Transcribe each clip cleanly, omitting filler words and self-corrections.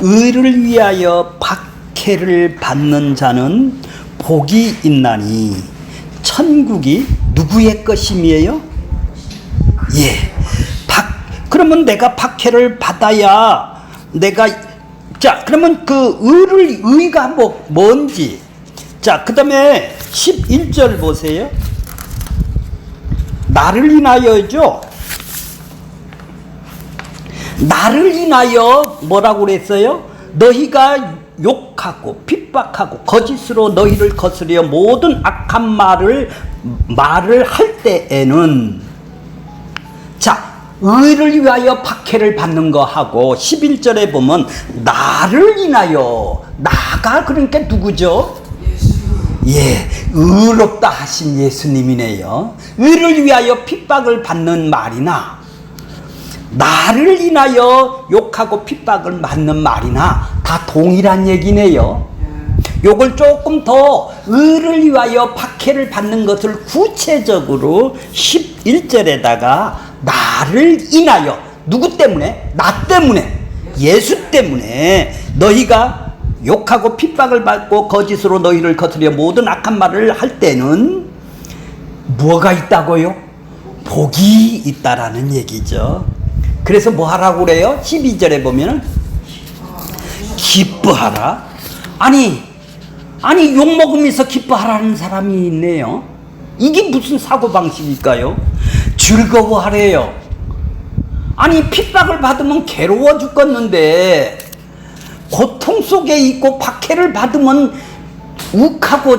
의를 위하여 박해를 받는 자는 복이 있나니 천국이 누구의 것임이에요? 예. 그러면 내가 박해를 받아야 내가, 자, 그러면 그 의가 뭔지. 자, 그 다음에 11절 보세요. 나를 인하여죠. 나를 인하여 뭐라고 그랬어요? 너희가 욕하고 핍박하고 거짓으로 너희를 거스려 모든 악한 말을 할 때에는, 자, 의를 위하여 박해를 받는 거 하고 11절에 보면 나를 인하여, 나가 그러니까 누구죠? 예, 의롭다 하신 예수님이네요. 의를 위하여 핍박을 받는 말이나 나를 인하여 욕하고 핍박을 받는 말이나 다 동일한 얘기네요. 요걸 조금 더 의를 위하여 박해를 받는 것을 구체적으로 11절에다가 나를 인하여, 누구 때문에? 나 때문에, 예수 때문에 너희가 욕하고 핍박을 받고 거짓으로 너희를 거스려 모든 악한 말을 할 때는 뭐가 있다고요? 복이 있다라는 얘기죠. 그래서 뭐 하라고 그래요? 12절에 보면은 기뻐하라. 아니 욕먹으면서 기뻐하라는 사람이 있네요. 이게 무슨 사고방식일까요? 즐거워하래요. 아니 핍박을 받으면 괴로워 죽겠는데 고통 속에 있고 박해를 받으면 욱하고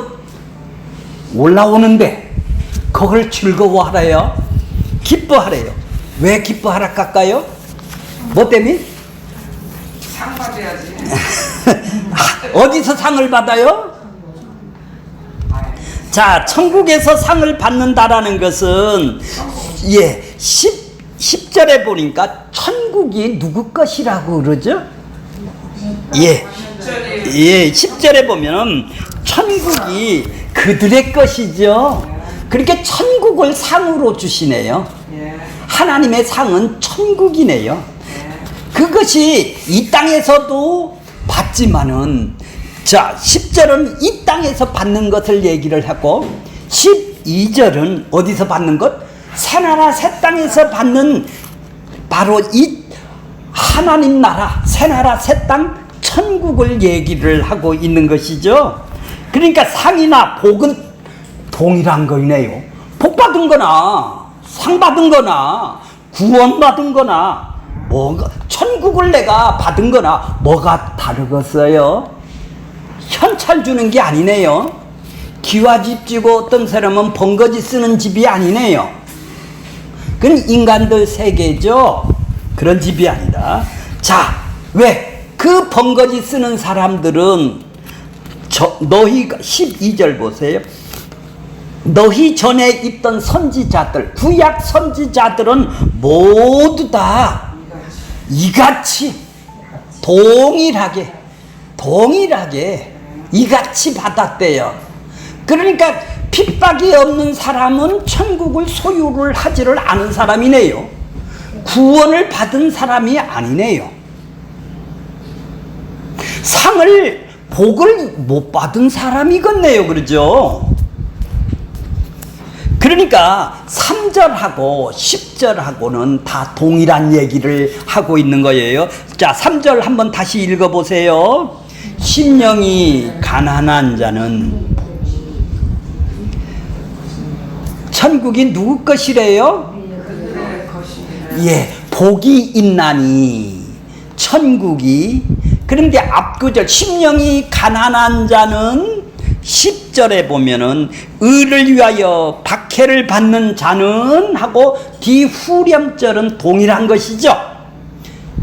올라오는데 그걸 즐거워하래요. 기뻐하래요. 왜 기뻐하라 할까요? 뭐 때문에? 상 받아야지. 어디서 상을 받아요? 자, 천국에서 상을 받는다라는 것은, 예, 10절에 보니까 천국이 누구 것이라고 그러죠? 예, 10절에 보면 천국이 그들의 것이죠. 그렇게 천국을 상으로 주시네요. 하나님의 상은 천국이네요. 그것이 이 땅에서도 받지만은, 자, 10절은 이 땅에서 받는 것을 얘기를 하고 12절은 어디서 받는 것? 새나라 새 땅에서 받는 바로 이 하나님 나라 새나라 새 땅 천국을 얘기를 하고 있는 것이죠. 그러니까 상이나 복은 동일한 거이네요. 복 받은 거나 상 받은 거나 구원 받은 거나 뭐가, 천국을 내가 받은 거나 뭐가 다르겠어요? 현찰 주는 게 아니네요. 기와집 지고 어떤 사람은 번거지 쓰는 집이 아니네요. 그건 인간들 세계죠. 그런 집이 아니라. 자, 왜? 그 번거지 쓰는 사람들은 너희가 12절 보세요. 너희 전에 있던 선지자들, 구약 선지자들은 모두 다 이같이 동일하게 이같이 받았대요. 그러니까 핍박이 없는 사람은 천국을 소유를 하지를 않은 사람이네요. 구원을 받은 사람이 아니네요. 상을, 복을 못 받은 사람이겠네요. 그러죠? 그러니까 3절하고 10절하고는 다 동일한 얘기를 하고 있는 거예요. 자, 3절 한번 다시 읽어보세요. 심령이 가난한 자는 천국이 누구 것이래요? 예, 복이 있나니 천국이. 그런데 앞구절 심령이 가난한 자는 10절에 보면은 의를 위하여 박해를 받는 자는 하고 뒤후렴절은 동일한 것이죠.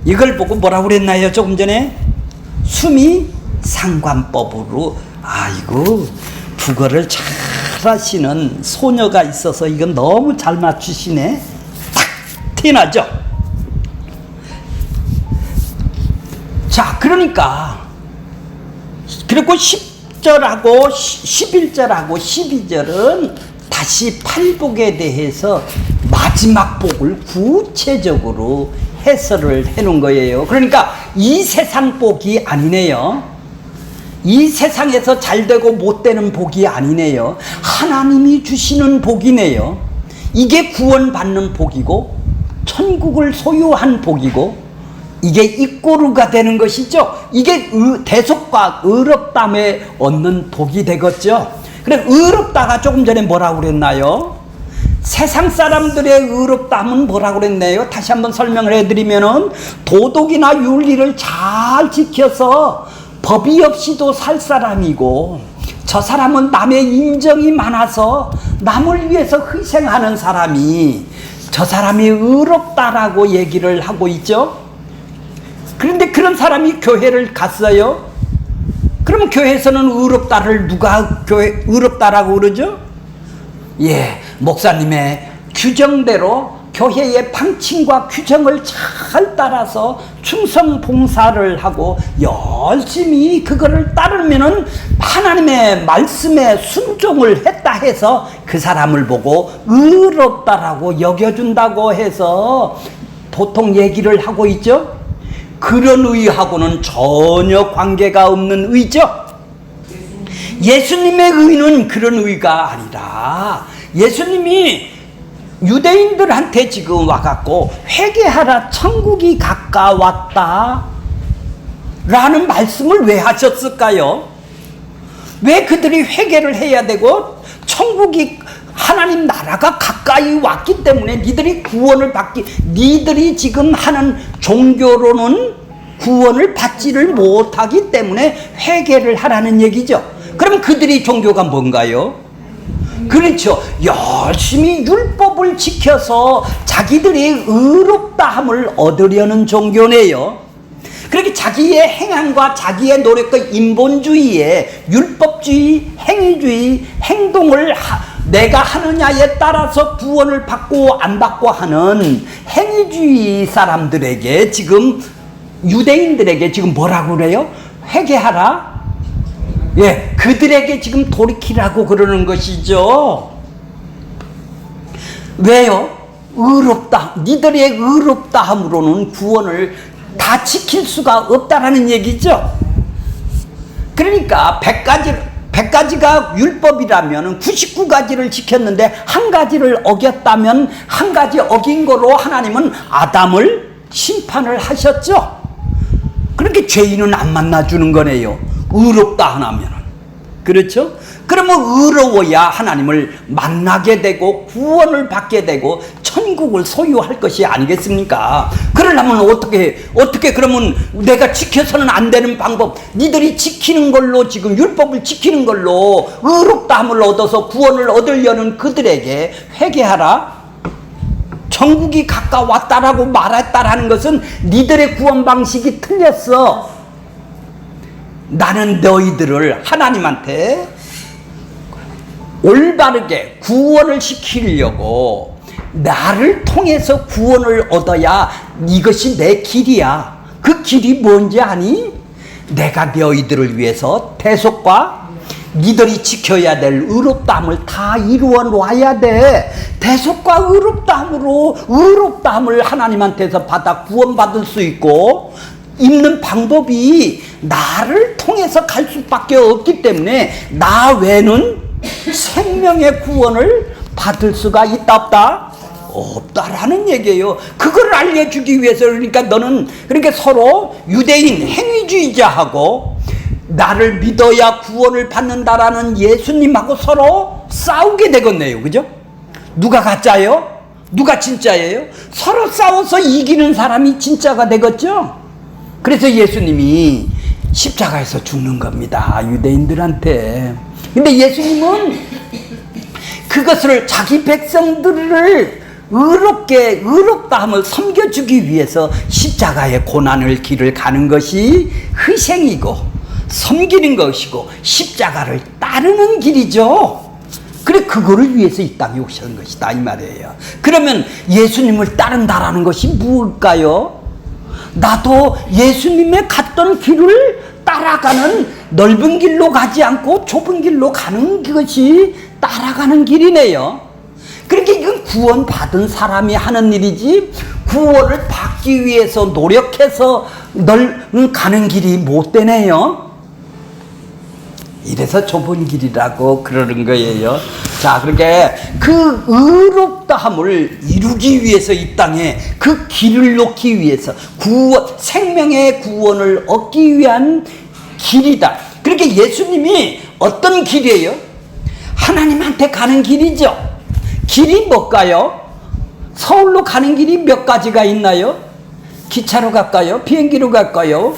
이걸 보고 뭐라고 그랬나요? 조금 전에 수미 상관법으로. 아이고, 국어를 잘 하시는 소녀가 있어서 이건 너무 잘 맞추시네. 딱 티나죠? 자, 그러니까 그리고 10절하고 11절하고 12절은 다시 팔복에 대해서 마지막 복을 구체적으로 해설을 해놓은 거예요. 그러니까 이 세상 복이 아니네요. 이 세상에서 잘되고 못되는 복이 아니네요. 하나님이 주시는 복이네요. 이게 구원받는 복이고 천국을 소유한 복이고 이게 입고루가 되는 것이죠. 이게 대속과 의롭담에 얻는 복이 되겠죠. 그래, 의롭다가 조금 전에 뭐라고 그랬나요? 세상 사람들의 의롭담은 뭐라고 그랬나요? 다시 한번 설명을 해드리면은 도덕이나 윤리를 잘 지켜서 법이 없이도 살 사람이고, 저 사람은 남의 인정이 많아서 남을 위해서 희생하는 사람이, 저 사람이 의롭다라고 얘기를 하고 있죠. 그런데 그런 사람이 교회를 갔어요. 그러면 교회에서는 의롭다를 누가 의롭다라고 그러죠? 예, 목사님의 규정대로 교회의 방침과 규정을 잘 따라서 충성 봉사를 하고 열심히 그거를 따르면은 하나님의 말씀에 순종을 했다 해서 그 사람을 보고 의롭다라고 여겨준다고 해서 보통 얘기를 하고 있죠. 그런 의하고는 전혀 관계가 없는 의죠. 예수님의 의는 그런 의가 아니라 예수님이 유대인들한테 지금 와갖고 회개하라 천국이 가까웠다 라는 말씀을 왜 하셨을까요? 왜 그들이 회개를 해야 되고 천국이 하나님 나라가 가까이 왔기 때문에 니들이 구원을 받기, 니들이 지금 하는 종교로는 구원을 받지를 못하기 때문에 회개를 하라는 얘기죠. 그럼 그들이 종교가 뭔가요? 그렇죠. 열심히 율법을 지켜서 자기들이 의롭다함을 얻으려는 종교네요. 그렇게 자기의 행함과 자기의 노력과 인본주의에 율법주의, 행위주의, 행동을 내가 하느냐에 따라서 구원을 받고 안 받고 하는 행위주의 사람들에게 지금 유대인들에게 지금 뭐라고 그래요? 회개하라. 예, 그들에게 지금 돌이키라고 그러는 것이죠. 왜요? 의롭다. 니들의 의롭다함으로는 구원을 다 지킬 수가 없다라는 얘기죠. 그러니까 100가지가 율법이라면 99가지를 지켰는데 한 가지를 어겼다면 한 가지 어긴 거로 하나님은 아담을 심판을 하셨죠. 그렇게 죄인은 안 만나주는 거네요. 의롭다 하나면은. 그렇죠? 그러면 의로워야 하나님을 만나게 되고 구원을 받게 되고 천국을 소유할 것이 아니겠습니까? 그러려면 어떻게 그러면 내가 지켜서는 안 되는 방법, 니들이 지키는 걸로 지금 율법을 지키는 걸로 의롭다함을 얻어서 구원을 얻으려는 그들에게 회개하라. 천국이 가까웠다라고 말했다라는 것은 니들의 구원 방식이 틀렸어. 나는 너희들을 하나님한테 올바르게 구원을 시키려고 나를 통해서 구원을 얻어야 이것이 내 길이야. 그 길이 뭔지 아니? 내가 너희들을 위해서 대속과 니들이 지켜야 될 의롭다함을 다 이루어 놔야 돼. 대속과 의롭다함으로 의롭다함을 하나님한테서 받아 구원받을 수 있고, 입는 방법이 나를 통해서 갈 수밖에 없기 때문에 나 외에는 생명의 구원을 받을 수가 있다 없다? 없다라는 얘기예요. 그걸 알려주기 위해서. 그러니까 너는 그러니까 서로 유대인 행위주의자하고 나를 믿어야 구원을 받는다라는 예수님하고 서로 싸우게 되겠네요. 그죠? 누가 가짜예요? 누가 진짜예요? 서로 싸워서 이기는 사람이 진짜가 되겠죠? 그래서 예수님이 십자가에서 죽는 겁니다. 유대인들한테. 근데 예수님은 그것을 자기 백성들을 의롭다함을 섬겨주기 위해서 십자가의 고난의 길을 가는 것이 희생이고 섬기는 것이고 십자가를 따르는 길이죠. 그래, 그거를 위해서 이 땅에 오신 것이다 이 말이에요. 그러면 예수님을 따른다라는 것이 무엇일까요? 나도 예수님의 갔던 길을 따라가는, 넓은 길로 가지 않고 좁은 길로 가는 것이 따라가는 길이네요. 그러니까 이건 구원받은 사람이 하는 일이지 구원을 받기 위해서 노력해서 가는 길이 못 되네요. 이래서 좁은 길이라고 그러는 거예요. 자, 그러니까 그 의롭다함을 이루기 위해서 이 땅에 그 길을 놓기 위해서 생명의 구원을 얻기 위한 길이다. 그러니까 예수님이 어떤 길이에요? 하나님한테 가는 길이죠. 길이 뭘까요? 서울로 가는 길이 몇 가지가 있나요? 기차로 갈까요? 비행기로 갈까요?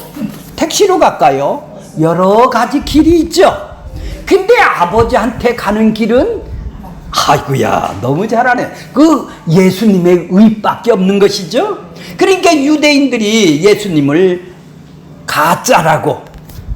택시로 갈까요? 여러 가지 길이 있죠. 근데 아버지한테 가는 길은 아이고야 너무 잘하네. 그 예수님의 의밖에 없는 것이죠. 그러니까 유대인들이 예수님을 가짜라고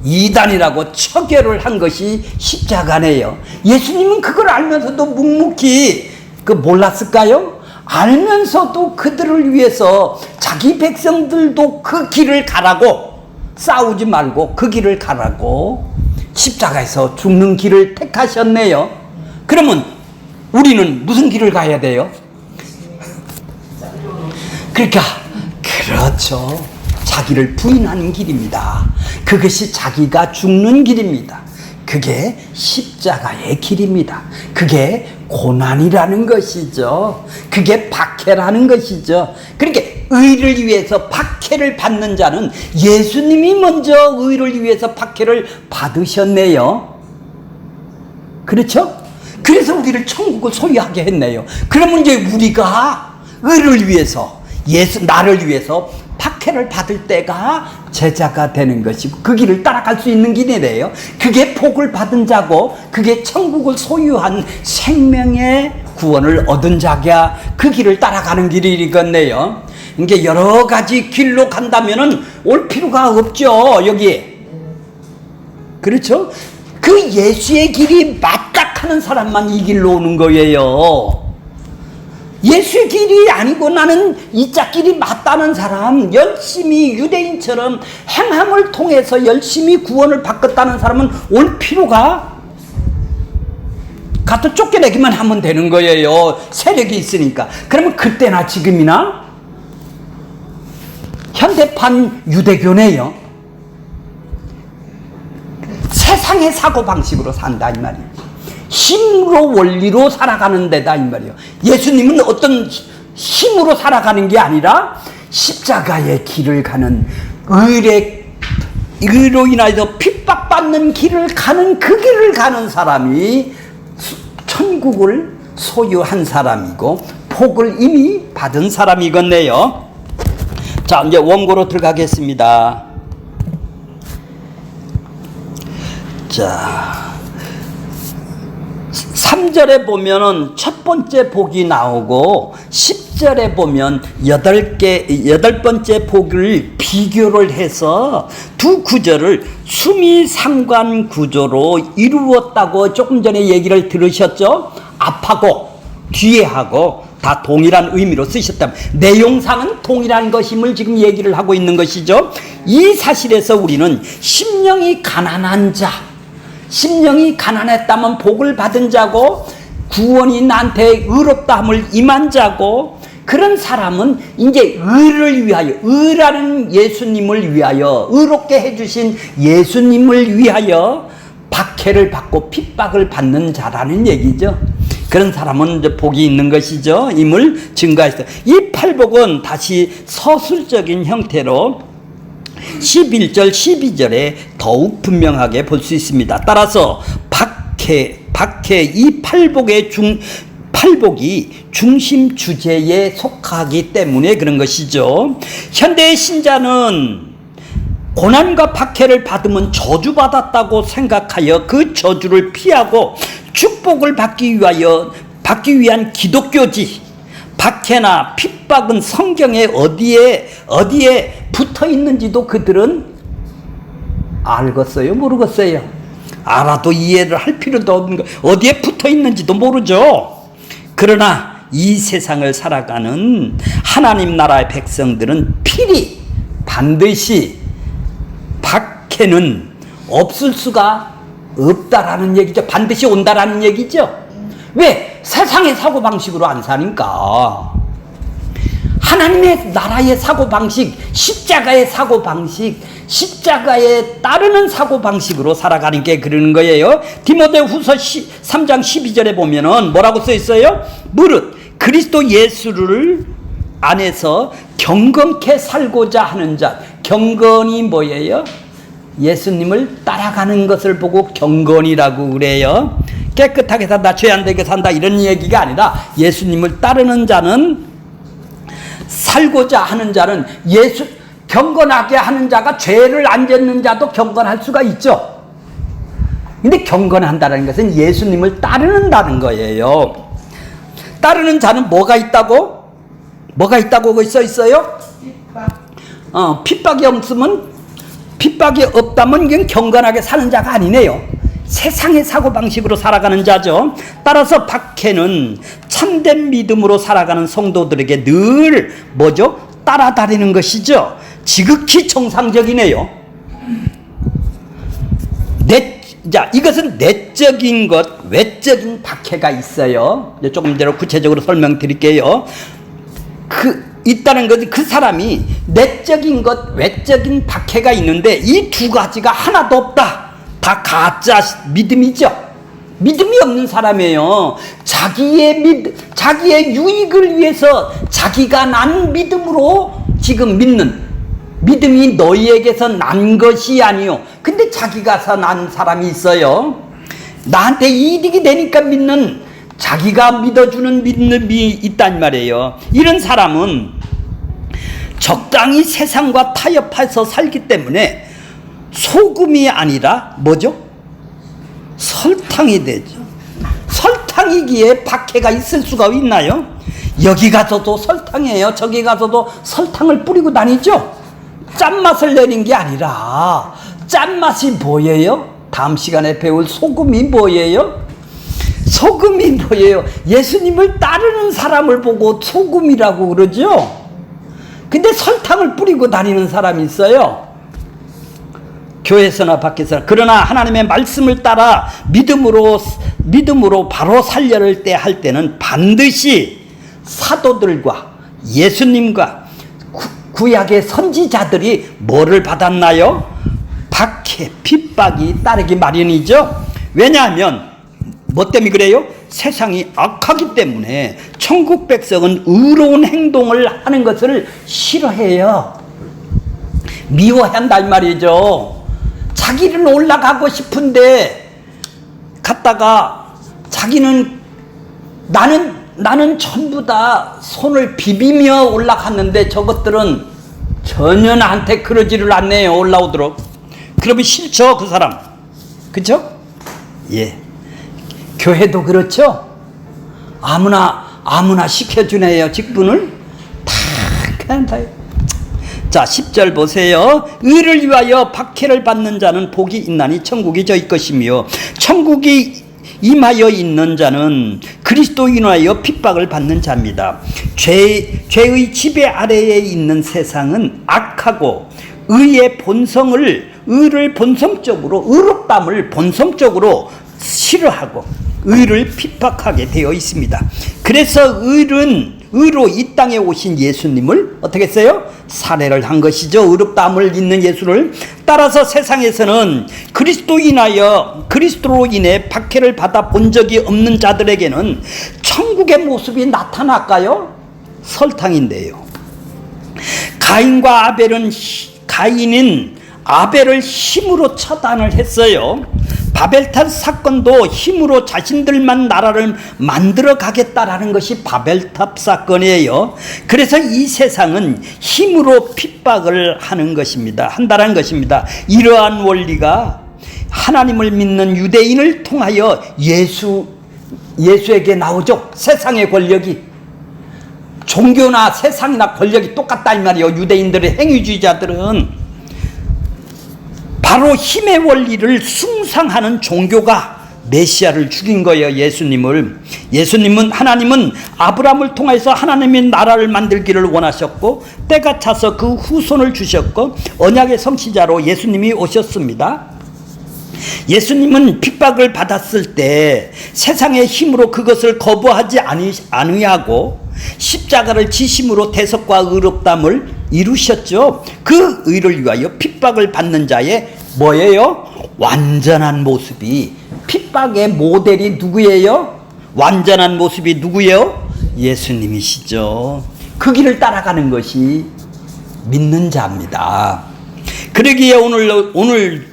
이단이라고 처결을 한 것이 십자가네요. 예수님은 그걸 알면서도 묵묵히 몰랐을까요? 알면서도 그들을 위해서 자기 백성들도 그 길을 가라고 싸우지 말고 그 길을 가라고 십자가에서 죽는 길을 택하셨네요. 그러면 우리는 무슨 길을 가야 돼요? 그러니까 그렇죠. 자기를 부인하는 길입니다. 그것이 자기가 죽는 길입니다. 그게 십자가의 길입니다. 그게 고난이라는 것이죠. 그게 박해라는 것이죠. 그러니까 의를 위해서 박해를 받는 자는 예수님이 먼저 의를 위해서 박해를 받으셨네요. 그렇죠? 그래서 우리를 천국을 소유하게 했네요. 그러면 이제 우리가 의를 위해서 나를 위해서 박해를 받을 때가 제자가 되는 것이고 그 길을 따라갈 수 있는 길이래요. 그게 복을 받은 자고 그게 천국을 소유한 생명의 구원을 얻은 자가 그 길을 따라가는 길이겠네요. 이게 여러 가지 길로 간다면은 올 필요가 없죠. 여기에. 그렇죠? 그 예수의 길이 맞다 하는 사람만 이 길로 오는 거예요. 예수의 길이 아니고 나는 이 짝길이 맞다는 사람, 열심히 유대인처럼 행함을 통해서 열심히 구원을 받겠다는 사람은 올 필요가 가서 쫓겨내기만 하면 되는 거예요. 세력이 있으니까. 그러면 그때나 지금이나 현대판 유대교네요. 세상의 사고방식으로 산다 이 말이에요. 힘으로 원리로 살아가는 데다 이 말이에요. 예수님은 어떤 힘으로 살아가는 게 아니라 십자가의 길을 가는 의로 인하여서 핍박받는 길을 가는 그 길을 가는 사람이 천국을 소유한 사람이고 복을 이미 받은 사람이겠네요. 자, 이제 원고로 들어가겠습니다. 자, 3절에 보면은 첫 번째 복이 나오고 10절에 보면 여덟 번째 복을 비교를 해서 두 구절을 수미상관 구조로 이루었다고 조금 전에 얘기를 들으셨죠? 앞하고 뒤에하고 다 동일한 의미로 쓰셨다면 내용상은 동일한 것임을 지금 얘기를 하고 있는 것이죠. 이 사실에서 우리는 심령이 가난한 자, 심령이 가난했다면 복을 받은 자고 구원이 나한테 의롭다함을 임한 자고 그런 사람은 이제 의를 위하여 의라는 예수님을 위하여 의롭게 해주신 예수님을 위하여 박해를 받고 핍박을 받는 자라는 얘기죠. 그런 사람은 이제 복이 있는 것이죠. 임을 증가했어요. 이 팔복은 다시 서술적인 형태로 11절 12절에 더욱 분명하게 볼 수 있습니다. 따라서 박해 이 팔복이 중심 주제에 속하기 때문에 그런 것이죠. 현대의 신자는 고난과 박해를 받으면 저주받았다고 생각하여 그 저주를 피하고 축복을 받기 위한 기독교지. 박해나 핍박은 성경에 어디에 붙어 있는지도 그들은 알겠어요? 모르겠어요? 알아도 이해를 할 필요도 없는 거. 어디에 붙어 있는지도 모르죠. 그러나 이 세상을 살아가는 하나님 나라의 백성들은 필히 반드시 박해는 없을 수가 없다라는 얘기죠. 반드시 온다라는 얘기죠. 왜? 세상의 사고방식으로 안 사니까. 하나님의 나라의 사고방식, 십자가의 사고방식, 십자가에 따르는 사고방식으로 살아가는 게 그러는 거예요. 디모데후서 3장 12절에 보면은 뭐라고 써 있어요? 무릇 그리스도 예수를 안에서 경건케 살고자 하는 자. 경건이 뭐예요? 예수님을 따라가는 것을 보고 경건이라고 그래요. 깨끗하게 산다, 죄 안 되게 산다 이런 얘기가 아니라 예수님을 따르는 자는, 살고자 하는 자는, 경건하게 하는 자가 죄를 안 짓는 자도 경건할 수가 있죠. 근데 경건한다는 것은 예수님을 따르는다는 거예요. 따르는 자는 뭐가 있다고? 뭐가 있다고 거기 써 있어요? 핍박이 없으면, 핍박이 없다면 이건 경건하게 사는 자가 아니네요. 세상의 사고방식으로 살아가는 자죠. 따라서 박해는 참된 믿음으로 살아가는 성도들에게 늘 뭐죠? 따라다니는 것이죠. 지극히 정상적이네요. 자, 이것은 내적인 것, 외적인 박해가 있어요. 조금 전에 구체적으로 설명드릴게요. 있다는 것은 그 사람이 내적인 것, 외적인 박해가 있는데 이 두 가지가 하나도 없다. 다 가짜 믿음이죠. 믿음이 없는 사람이에요. 자기의 유익을 위해서 자기가 난 믿음으로 지금 믿는, 믿음이 너희에게서 난 것이 아니요. 근데 자기가서 난 사람이 있어요. 나한테 이득이 되니까 믿는, 자기가 믿어주는 믿음이 있단 말이에요. 이런 사람은 적당히 세상과 타협해서 살기 때문에 소금이 아니라 뭐죠? 설탕이 되죠. 설탕이기에 박해가 있을 수가 있나요? 여기 가서도 설탕이에요. 저기 가서도 설탕을 뿌리고 다니죠. 짠맛을 내는 게 아니라 짠맛이 뭐예요? 다음 시간에 배울 소금이 뭐예요? 소금이 뭐예요? 예수님을 따르는 사람을 보고 소금이라고 그러죠. 근데 설탕을 뿌리고 다니는 사람이 있어요. 교회에서나 밖에서나. 그러나 하나님의 말씀을 따라 믿음으로 바로 살려를 때 할 때는 반드시 사도들과 예수님과 구약의 선지자들이 뭐를 받았나요? 박해, 핍박이 따르기 마련이죠. 왜냐하면 뭐 때문에 그래요? 세상이 악하기 때문에 천국 백성은 의로운 행동을 하는 것을 싫어해요. 미워한단 말이죠. 자기는 올라가고 싶은데 갔다가 자기는 나는 전부 다 손을 비비며 올라갔는데 저것들은 전혀 나한테 그러지를 않네요. 올라오도록. 그러면 싫죠, 그 사람. 그렇죠? 예. 교회도 그렇죠. 아무나 시켜주네요. 직분을 다 그냥 다. 자, 10절 보세요. 의를 위하여 박해를 받는 자는 복이 있나니 천국이 저희 것이며 천국이 임하여 있는 자는 그리스도인하여 핍박을 받는 자입니다. 죄의 지배 아래에 있는 세상은 악하고 의의 의를 본성적으로, 의롭담을 본성적으로 싫어하고 의를 핍박하게 되어 있습니다. 그래서 의로 이 땅에 오신 예수님을 어떻게 했어요? 살해를 한 것이죠. 의롭다함을 있는 예수를. 따라서 세상에서는 그리스도로 인해 박해를 받아 본 적이 없는 자들에게는 천국의 모습이 나타날까요? 설탕인데요. 가인은 아벨을 힘으로 처단을 했어요. 바벨탑 사건도 힘으로 자신들만 나라를 만들어 가겠다라는 것이 바벨탑 사건이에요. 그래서 이 세상은 힘으로 핍박을 한다는 것입니다. 이러한 원리가 하나님을 믿는 유대인을 통하여 예수에게 나오죠. 세상의 권력이. 종교나 세상이나 권력이 똑같다 이 말이에요. 유대인들의 행위주의자들은 바로 힘의 원리를 숭상하는 종교가 메시아를 죽인 거예요. 하나님은 아브라함을 통해서 하나님의 나라를 만들기를 원하셨고 때가 차서 그 후손을 주셨고 언약의 성취자로 예수님이 오셨습니다. 예수님은 핍박을 받았을 때 세상의 힘으로 그것을 거부하지 아니하고 십자가를 지심으로 대속과 의롭담을 이루셨죠. 그 의를 위하여 핍박을 받는 자의 뭐예요? 완전한 모습이, 핍박의 모델이 누구예요? 완전한 모습이 누구예요? 예수님이시죠. 그 길을 따라가는 것이 믿는 자입니다. 그러기에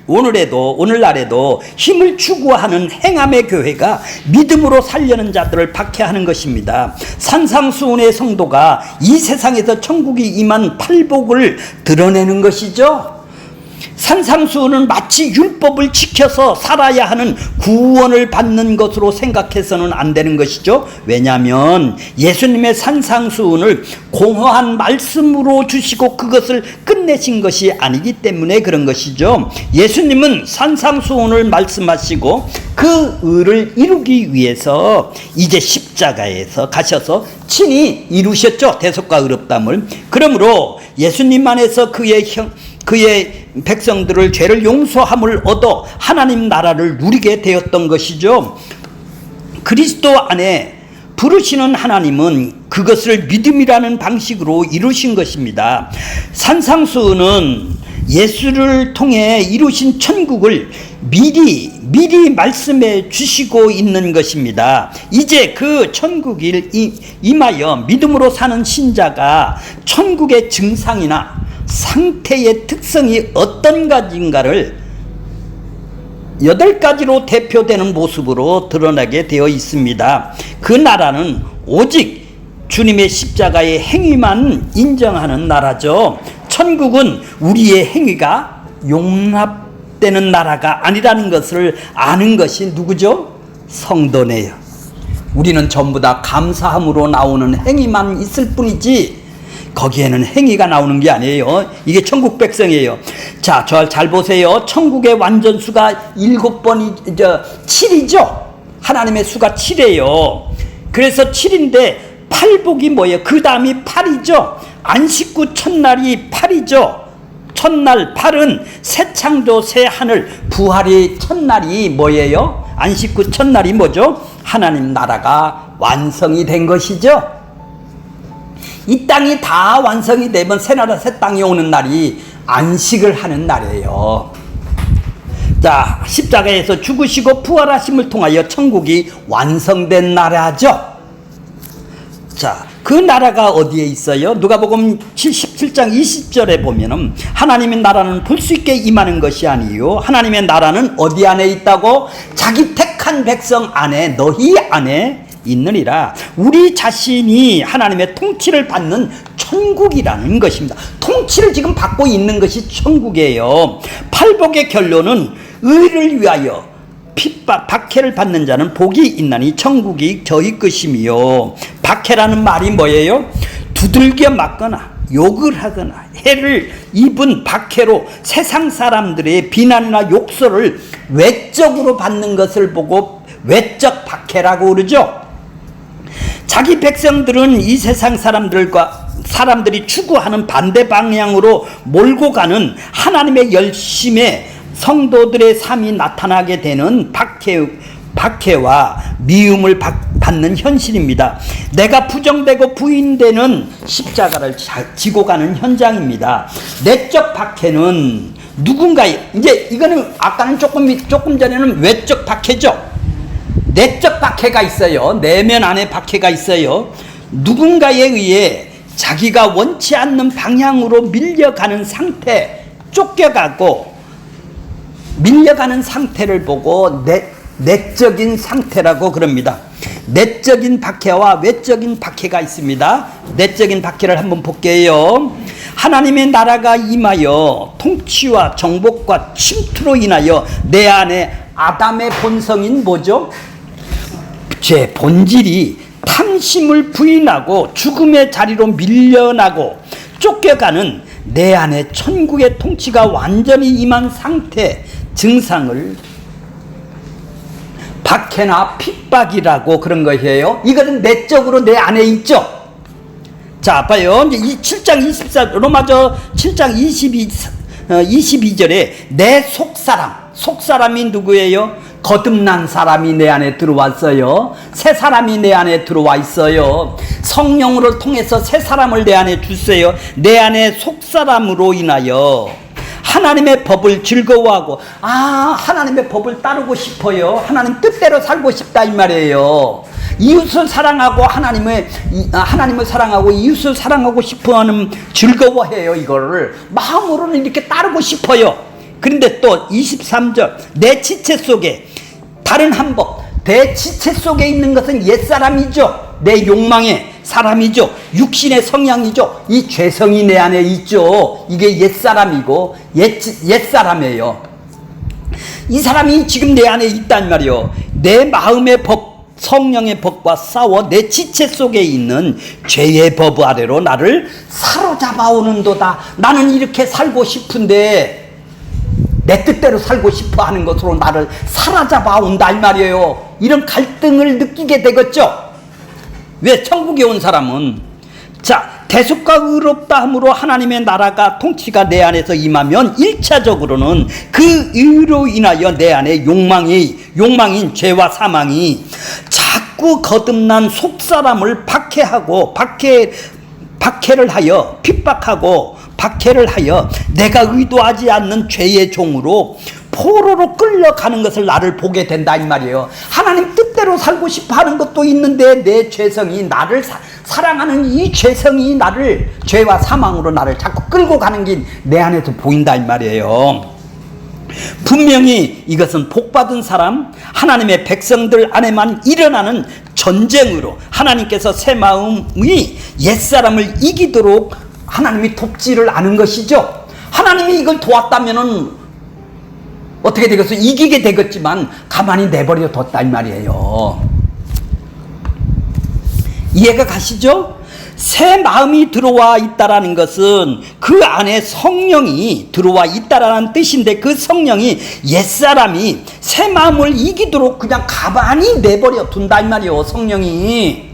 오늘날에도 힘을 추구하는 행함의 교회가 믿음으로 살려는 자들을 박해하는 것입니다. 산상수훈의 성도가 이 세상에서 천국이 임한 팔복을 드러내는 것이죠. 산상수훈은 마치 율법을 지켜서 살아야 하는 구원을 받는 것으로 생각해서는 안 되는 것이죠. 왜냐하면 예수님의 산상수훈을 공허한 말씀으로 주시고 그것을 끝내신 것이 아니기 때문에 그런 것이죠. 예수님은 산상수훈을 말씀하시고 그 의를 이루기 위해서 이제 십자가에서 가셔서 친히 이루셨죠. 대속과 의롭담을. 그러므로 예수님 안에서 그의 백성들을 죄를 용서함을 얻어 하나님 나라를 누리게 되었던 것이죠. 그리스도 안에 부르시는 하나님은 그것을 믿음이라는 방식으로 이루신 것입니다. 산상수훈은 예수를 통해 이루신 천국을 미리 말씀해 주시고 있는 것입니다. 이제 그 천국을 임하여 믿음으로 사는 신자가 천국의 증상이나 상태의 특성이 어떤 가지인가를 8가지로 대표되는 모습으로 드러나게 되어 있습니다. 그 나라는 오직 주님의 십자가의 행위만 인정하는 나라죠. 천국은 우리의 행위가 용납되는 나라가 아니라는 것을 아는 것이 누구죠? 성도네요. 우리는 전부 다 감사함으로 나오는 행위만 있을 뿐이지 거기에는 행위가 나오는 게 아니에요. 이게 천국 백성이에요. 자, 잘 보세요. 천국의 완전수가 7이죠. 하나님의 수가 7이에요. 그래서 7인데 팔복이 뭐예요? 그 다음이 8이죠. 안식구 첫날이 8이죠. 첫날 8은 새 창조 새 하늘 부활이 첫날이 뭐예요? 안식구 첫날이 뭐죠? 하나님 나라가 완성이 된 것이죠. 이 땅이 다 완성이 되면 새 나라 새 땅이 오는 날이 안식을 하는 날이에요. 자, 십자가에서 죽으시고 부활하심을 통하여 천국이 완성된 나라죠. 자, 그 나라가 어디에 있어요? 누가복음 17장 20절에 보면은 하나님의 나라는 볼 수 있게 임하는 것이 아니요 하나님의 나라는 어디 안에 있다고? 자기 택한 백성 안에, 너희 안에 있느니라. 우리 자신이 하나님의 통치를 받는 천국이라는 것입니다. 통치를 지금 받고 있는 것이 천국이에요. 팔복의 결론은 의를 위하여 핍박, 박해를 받는 자는 복이 있나니 천국이 저희 것이며, 박해라는 말이 뭐예요? 두들겨 맞거나 욕을 하거나 해를 입은 박해로 세상 사람들의 비난이나 욕설을 외적으로 받는 것을 보고 외적 박해라고 그러죠. 자기 백성들은 이 세상 사람들이 추구하는 반대 방향으로 몰고 가는 하나님의 열심에 성도들의 삶이 나타나게 되는 박해와 미움을 받는 현실입니다. 내가 부정되고 부인되는 십자가를 지고 가는 현장입니다. 내적 박해는 누군가의, 이제 이거는 아까는 조금 전에는 외적 박해죠. 내적 박해가 있어요. 내면 안에 박해가 있어요. 누군가에 의해 자기가 원치 않는 방향으로 밀려가는 상태, 쫓겨가고 밀려가는 상태를 보고 내적인 상태라고 그럽니다. 내적인 박해와 외적인 박해가 있습니다. 내적인 박해를 한번 볼게요. 하나님의 나라가 임하여 통치와 정복과 침투로 인하여 내 안에 아담의 본성인 뭐죠? 제 본질이 탐심을 부인하고 죽음의 자리로 밀려나고 쫓겨가는 내 안에 천국의 통치가 완전히 임한 상태, 증상을 박해나 핍박이라고 그런 것이에요. 이거는 내적으로 내 안에 있죠. 자, 봐요. 이제 이 7장 24, 로마서 7장 22절에 내 속사람, 속 사람이 누구예요? 거듭난 사람이 내 안에 들어왔어요. 새 사람이 내 안에 들어와 있어요. 성령으로 통해서 새 사람을 내 안에 주세요. 내 안에 속 사람으로 인하여 하나님의 법을 즐거워하고, 하나님의 법을 따르고 싶어요. 하나님 뜻대로 살고 싶다 이 말이에요. 이웃을 사랑하고 하나님을 사랑하고 이웃을 사랑하고 싶어하는 즐거워해요. 이거를 마음으로는 이렇게 따르고 싶어요. 그런데 또 23절, 내 지체 속에 다른 한 법, 내 지체 속에 있는 것은 옛사람이죠. 내 욕망의 사람이죠. 육신의 성향이죠. 이 죄성이 내 안에 있죠. 이게 옛사람이고 옛사람이에요. 이 사람이 지금 내 안에 있단 말이요. 내 마음의 법, 성령의 법과 싸워 내 지체 속에 있는 죄의 법 아래로 나를 사로잡아 오는도다. 나는 이렇게 살고 싶은데 내 뜻대로 살고 싶어 하는 것으로 나를 사로잡아 온다 이 말이에요. 이런 갈등을 느끼게 되겠죠. 왜? 천국에 온 사람은 대속과 의롭다 함으로 하나님의 나라가 통치가 내 안에서 임하면 1차적으로는 그 의로 인하여 내 안에 욕망인 죄와 사망이 자꾸 거듭난 속사람을 박해를 하여 핍박하고 박해를 하여 내가 의도하지 않는 죄의 종으로 포로로 끌려가는 것을 나를 보게 된다 이 말이에요. 하나님 뜻대로 살고 싶어 하는 것도 있는데 내 죄성이 나를 사랑하는 이 죄성이 나를 죄와 사망으로 나를 자꾸 끌고 가는 게 내 안에서 보인다 이 말이에요. 분명히 이것은 복받은 사람, 하나님의 백성들 안에만 일어나는 전쟁으로 하나님께서 새 마음이 옛사람을 이기도록 하나님이 돕지를 않은 것이죠. 하나님이 이걸 도왔다면은 어떻게 되겠어? 이기게 되겠지만 가만히 내버려 뒀다 이 말이에요. 이해가 가시죠? 새 마음이 들어와 있다라는 것은 그 안에 성령이 들어와 있다라는 뜻인데, 그 성령이 옛사람이 새 마음을 이기도록 그냥 가만히 내버려 둔다 이 말이에요. 성령이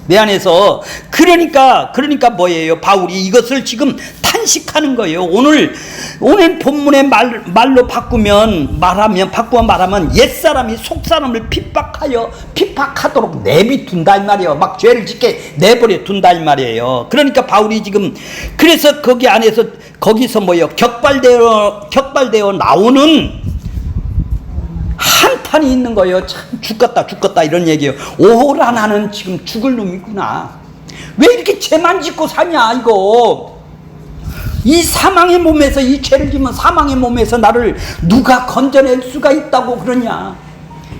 내 안에서. 그러니까 뭐예요? 바울이 이것을 지금 탄식하는 거예요. 오늘 본문의 말로 바꾸면 말하면 옛사람이 속사람을 핍박하도록 내비둔다 이 말이에요. 막 죄를 짓게 내버려 둔다 이 말이에요. 그러니까 바울이 지금 그래서 거기서 뭐예요? 격발되어 나오는 한탄이 있는 거예요. 참 죽겠다 이런 얘기예요. 오라 나는 지금 죽을 놈이구나. 왜 이렇게 죄만 짓고 사냐 이거. 이 사망의 몸에서, 이 죄를 지면 사망의 몸에서 나를 누가 건져낼 수가 있다고 그러냐.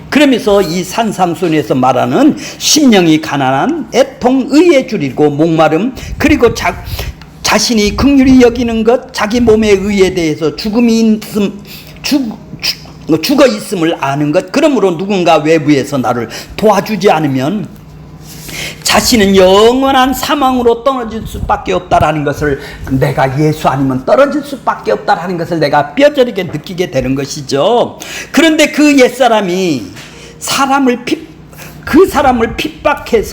그러면서 이 산상순에서 말하는 심령이 가난한 애통, 의에 줄이고 목마름, 그리고 자신이 긍휼히 여기는 것, 자기 몸의 의에 대해서 죽어 있음을 아는 것. 그러므로 누군가 외부에서 나를 도와주지 않으면 자신은 영원한 사망으로 떨어질 수밖에 없다라는 것을, 내가 예수 아니면 떨어질 수밖에 없다라는 것을 내가 뼈저리게 느끼게 되는 것이죠. 그런데 그 옛사람이 그 사람을 핍박하는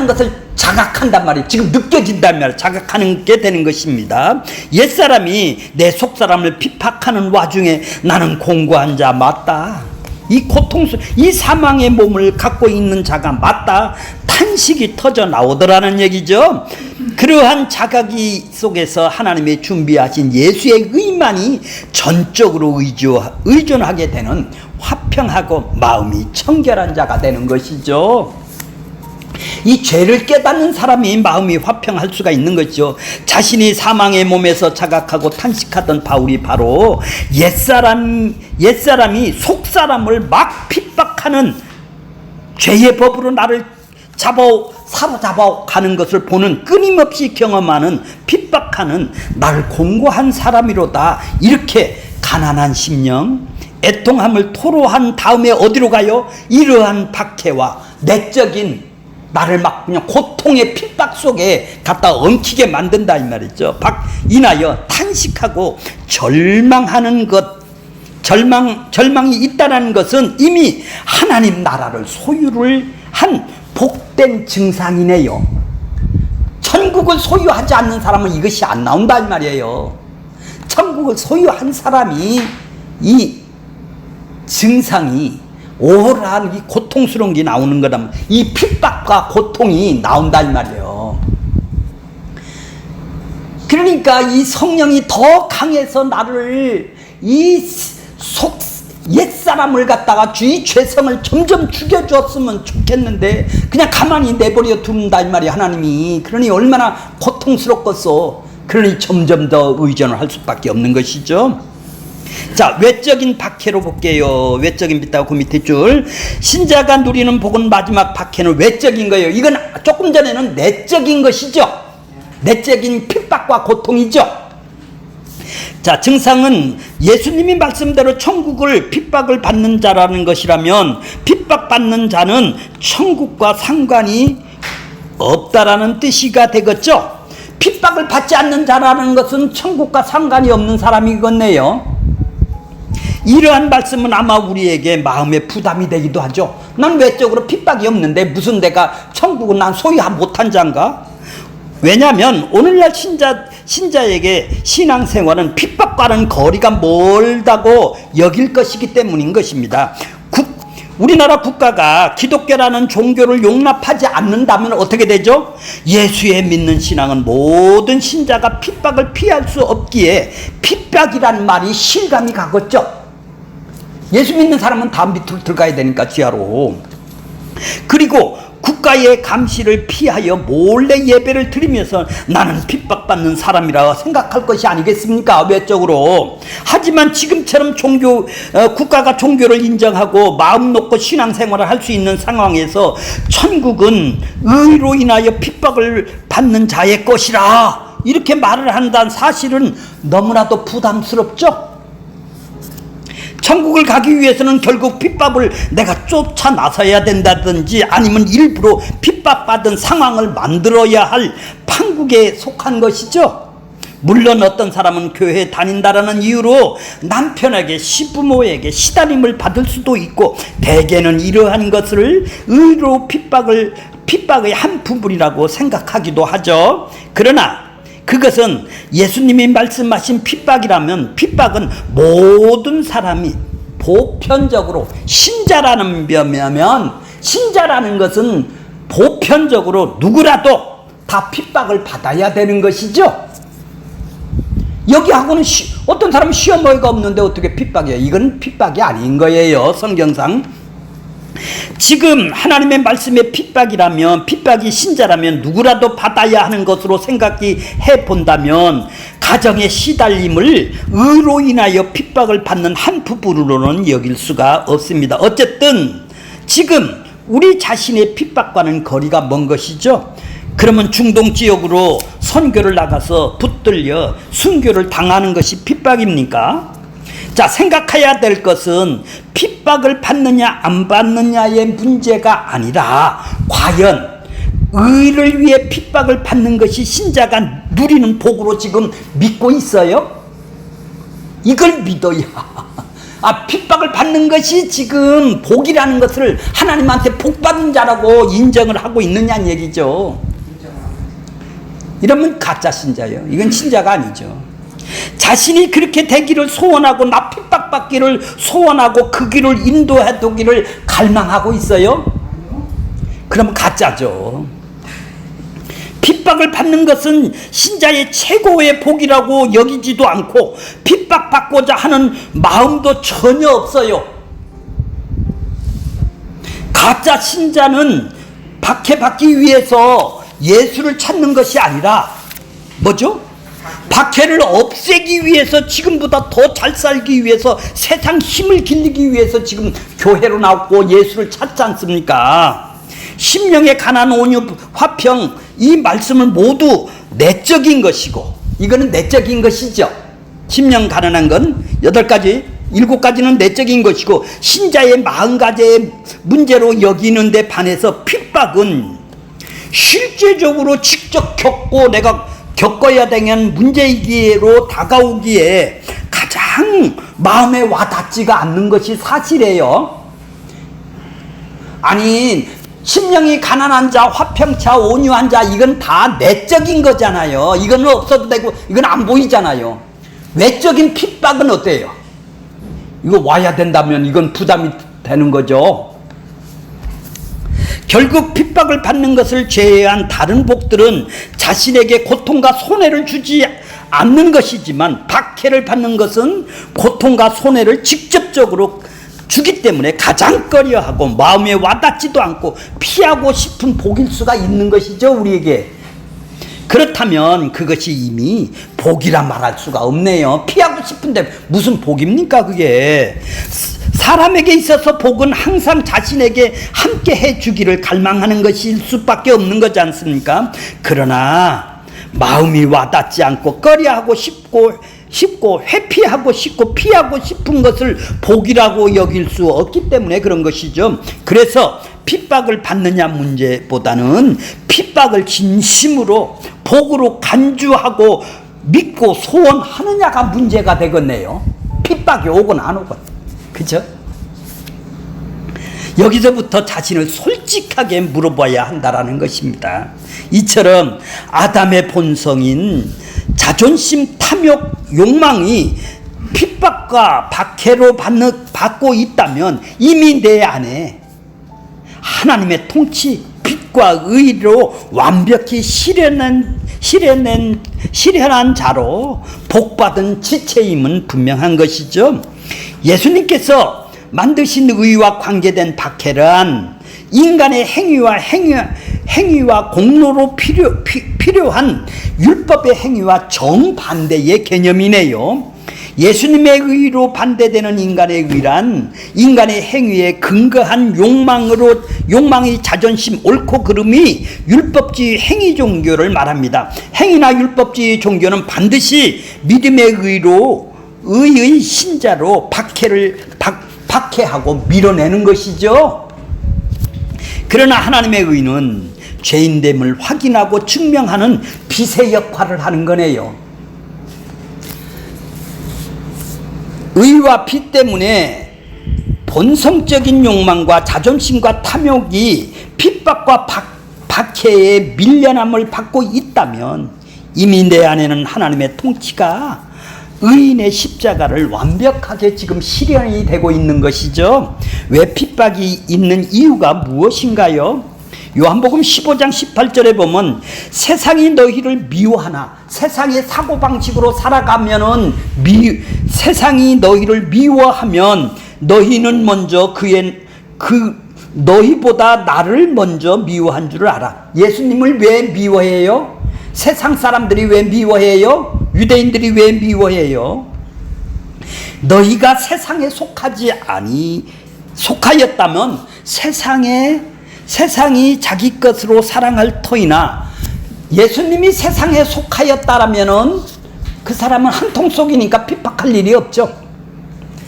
것을 자각한단 말이에요. 지금 느껴진단 말이에요. 자각하는 게 되는 것입니다. 옛사람이 내 속사람을 핍박하는 와중에 나는 공고한 자 맞다. 이 사망의 몸을 갖고 있는 자가 맞다. 탄식이 터져 나오더라는 얘기죠. 그러한 자각이 속에서 하나님의 준비하신 예수의 의만이 전적으로 의존하게 되는 화평하고 마음이 청결한 자가 되는 것이죠. 이 죄를 깨닫는 사람이 마음이 화평할 수가 있는 것이죠. 자신이 사망의 몸에서 자각하고 탄식하던 바울이 바로 옛사람이 속사람을 막 핍박하는 죄의 법으로 나를 사로잡아 가는 것을 보는, 끊임없이 경험하는, 핍박하는 나를 공고한 사람이로다. 이렇게 가난한 심령, 애통함을 토로한 다음에 어디로 가요? 이러한 박해와 내적인 나를 막 그냥 고통의 핍박 속에 갖다 엉키게 만든다 이 말이죠. 인하여 탄식하고 절망하는 것, 절망이 있다는 것은 이미 하나님 나라를 소유를 한 복된 증상이네요. 천국을 소유하지 않는 사람은 이것이 안 나온다 이 말이에요. 천국을 소유한 사람이 이 증상이 오호라한 이 고통스러운 게 나오는 거다. 이 핍박과 고통이 나온다 이 말이에요. 그러니까 이 성령이 더 강해서 나를 이 옛사람을 갖다가 이 죄성을 점점 죽여줬으면 좋겠는데 그냥 가만히 내버려 둔다 이 말이에요. 하나님이. 그러니 얼마나 고통스럽겠어. 그러니 점점 더 의존을 할 수밖에 없는 것이죠. 자, 외적인 박해로 볼게요. 외적인 빛하고 그 밑에 줄. 신자가 누리는 복은 마지막 박해는 외적인 거예요. 이건 조금 전에는 내적인 것이죠. 내적인 핍박과 고통이죠. 자, 증상은 예수님이 말씀대로 천국을 핍박을 받는 자라는 것이라면 핍박받는 자는 천국과 상관이 없다라는 뜻이가 되겠죠. 핍박을 받지 않는 자라는 것은 천국과 상관이 없는 사람이겠네요. 이러한 말씀은 아마 우리에게 마음의 부담이 되기도 하죠. 난 외적으로 핍박이 없는데 무슨 내가 천국은 난 소유 못한 자인가? 왜냐하면 오늘날 신자에게 신앙생활은 핍박과는 거리가 멀다고 여길 것이기 때문인 것입니다. 우리나라 국가가 기독교라는 종교를 용납하지 않는다면 어떻게 되죠? 예수의 믿는 신앙은 모든 신자가 핍박을 피할 수 없기에 핍박이라는 말이 실감이 가겠죠. 예수 믿는 사람은 다 밑으로 들어가야 되니까 지하로. 그리고 국가의 감시를 피하여 몰래 예배를 드리면서 나는 핍박받는 사람이라 생각할 것이 아니겠습니까? 외적으로. 하지만 지금처럼 국가가 종교를 인정하고 마음 놓고 신앙생활을 할 수 있는 상황에서 천국은 의로 인하여 핍박을 받는 자의 것이라 이렇게 말을 한다는 사실은 너무나도 부담스럽죠? 천국을 가기 위해서는 결국 핍박을 내가 쫓아 나서야 된다든지 아니면 일부러 핍박받은 상황을 만들어야 할 판국에 속한 것이죠. 물론 어떤 사람은 교회에 다닌다라는 이유로 남편에게 시부모에게 시달림을 받을 수도 있고 대개는 이러한 것을 의로 핍박의 한 부분이라고 생각하기도 하죠. 그러나 그것은 예수님이 말씀하신 핍박이라면 핍박은 모든 사람이 보편적으로 신자라는 것은 보편적으로 누구라도 다 핍박을 받아야 되는 것이죠. 여기하고는 어떤 사람은 시어머니가 없는데 어떻게 핍박이에요? 이건 핍박이 아닌 거예요. 성경상. 지금 하나님의 말씀의 핍박이라면 핍박이 신자라면 누구라도 받아야 하는 것으로 생각해 본다면 가정의 시달림을 의로 인하여 핍박을 받는 한 부분으로는 여길 수가 없습니다. 어쨌든 지금 우리 자신의 핍박과는 거리가 먼 것이죠. 그러면 중동 지역으로 선교를 나가서 붙들려 순교를 당하는 것이 핍박입니까? 자, 생각해야 될 것은 핍박을 받느냐 안 받느냐의 문제가 아니라 과연 의를 위해 핍박을 받는 것이 신자가 누리는 복으로 지금 믿고 있어요? 이걸 믿어야 핍박을 받는 것이 지금 복이라는 것을 하나님한테 복받은 자라고 인정을 하고 있느냐는 얘기죠. 이러면 가짜 신자예요. 이건 신자가 아니죠. 자신이 그렇게 되기를 소원하고 나 핍박받기를 소원하고 그 길을 인도해 두기를 갈망하고 있어요? 그러면 가짜죠. 핍박을 받는 것은 신자의 최고의 복이라고 여기지도 않고 핍박받고자 하는 마음도 전혀 없어요. 가짜 신자는 박해받기 위해서 예수를 찾는 것이 아니라 뭐죠? 박해를 없애기 위해서 지금보다 더 잘 살기 위해서 세상 힘을 길리기 위해서 지금 교회로 나왔고 예수를 찾지 않습니까? 심령의 가난 온유 화평 이 말씀을 모두 내적인 것이고 이거는 내적인 것이죠. 심령 가난한 건 8가지 7가지는 내적인 것이고 신자의 40가지의 문제로 여기는 데 반해서 핍박은 실제적으로 직접 겪고 내가 겪어야 되는 문제이기로 다가오기에 가장 마음에 와닿지가 않는 것이 사실이에요. 아니 심령이 가난한 자, 화평차, 온유한 자 이건 다 내적인 거잖아요. 이건 없어도 되고 이건 안 보이잖아요. 외적인 핍박은 어때요? 이거 와야 된다면 이건 부담이 되는 거죠. 결국 핍박을 받는 것을 제외한 다른 복들은 자신에게 고통과 손해를 주지 않는 것이지만, 박해를 받는 것은 고통과 손해를 직접적으로 주기 때문에 가장 꺼려하고 마음에 와닿지도 않고 피하고 싶은 복일 수가 있는 것이죠, 우리에게. 그렇다면 그것이 이미 복이라 말할 수가 없네요. 피하고 싶은데 무슨 복입니까, 그게? 사람에게 있어서 복은 항상 자신에게 함께 해주기를 갈망하는 것일 수밖에 없는 거지 않습니까? 그러나 마음이 와닿지 않고 꺼려하고 싶고 회피하고 싶고 피하고 싶은 것을 복이라고 여길 수 없기 때문에 그런 것이죠. 그래서 핍박을 받느냐 문제보다는 핍박을 진심으로 복으로 간주하고 믿고 소원하느냐가 문제가 되겠네요. 핍박이 오건 안 오건. 그죠? 여기서부터 자신을 솔직하게 물어봐야 한다라는 것입니다. 이처럼 아담의 본성인 자존심, 탐욕, 욕망이 핍박과 박해로 받고 있다면 이미 내 안에 하나님의 통치, 빛과 의로 완벽히 실현한 자로 복받은 지체임은 분명한 것이죠. 예수님께서 만드신 의와 관계된 박해란 인간의 행위와 공로로 필요한 율법의 행위와 정반대의 개념이네요. 예수님의 의로 반대되는 인간의 의란 인간의 행위에 근거한 욕망의 자존심, 옳고 그름이 율법주의 행위 종교를 말합니다. 행위나 율법주의 종교는 반드시 믿음의 의의 신자로 박해하고 밀어내는 것이죠. 그러나 하나님의 의는 죄인됨을 확인하고 증명하는 빛의 역할을 하는 거네요. 의와 빛 때문에 본성적인 욕망과 자존심과 탐욕이 핍박과 박해의 밀려남을 받고 있다면 이미 내 안에는 하나님의 통치가 의인의 십자가를 완벽하게 지금 실현이 되고 있는 것이죠. 왜 핍박이 있는 이유가 무엇인가요? 요한복음 15장 18절에 보면 세상이 너희를 미워하나, 세상의 사고방식으로 살아가면은 세상이 너희를 미워하면 너희는 먼저 너희보다 나를 먼저 미워한 줄 알아. 예수님을 왜 미워해요? 세상 사람들이 왜 미워해요? 유대인들이 왜 미워해요? 너희가 세상에 속하였다면 세상이 자기 것으로 사랑할 터이나, 예수님이 세상에 속하였다라면은 그 사람은 한 통 속이니까 핍박할 일이 없죠.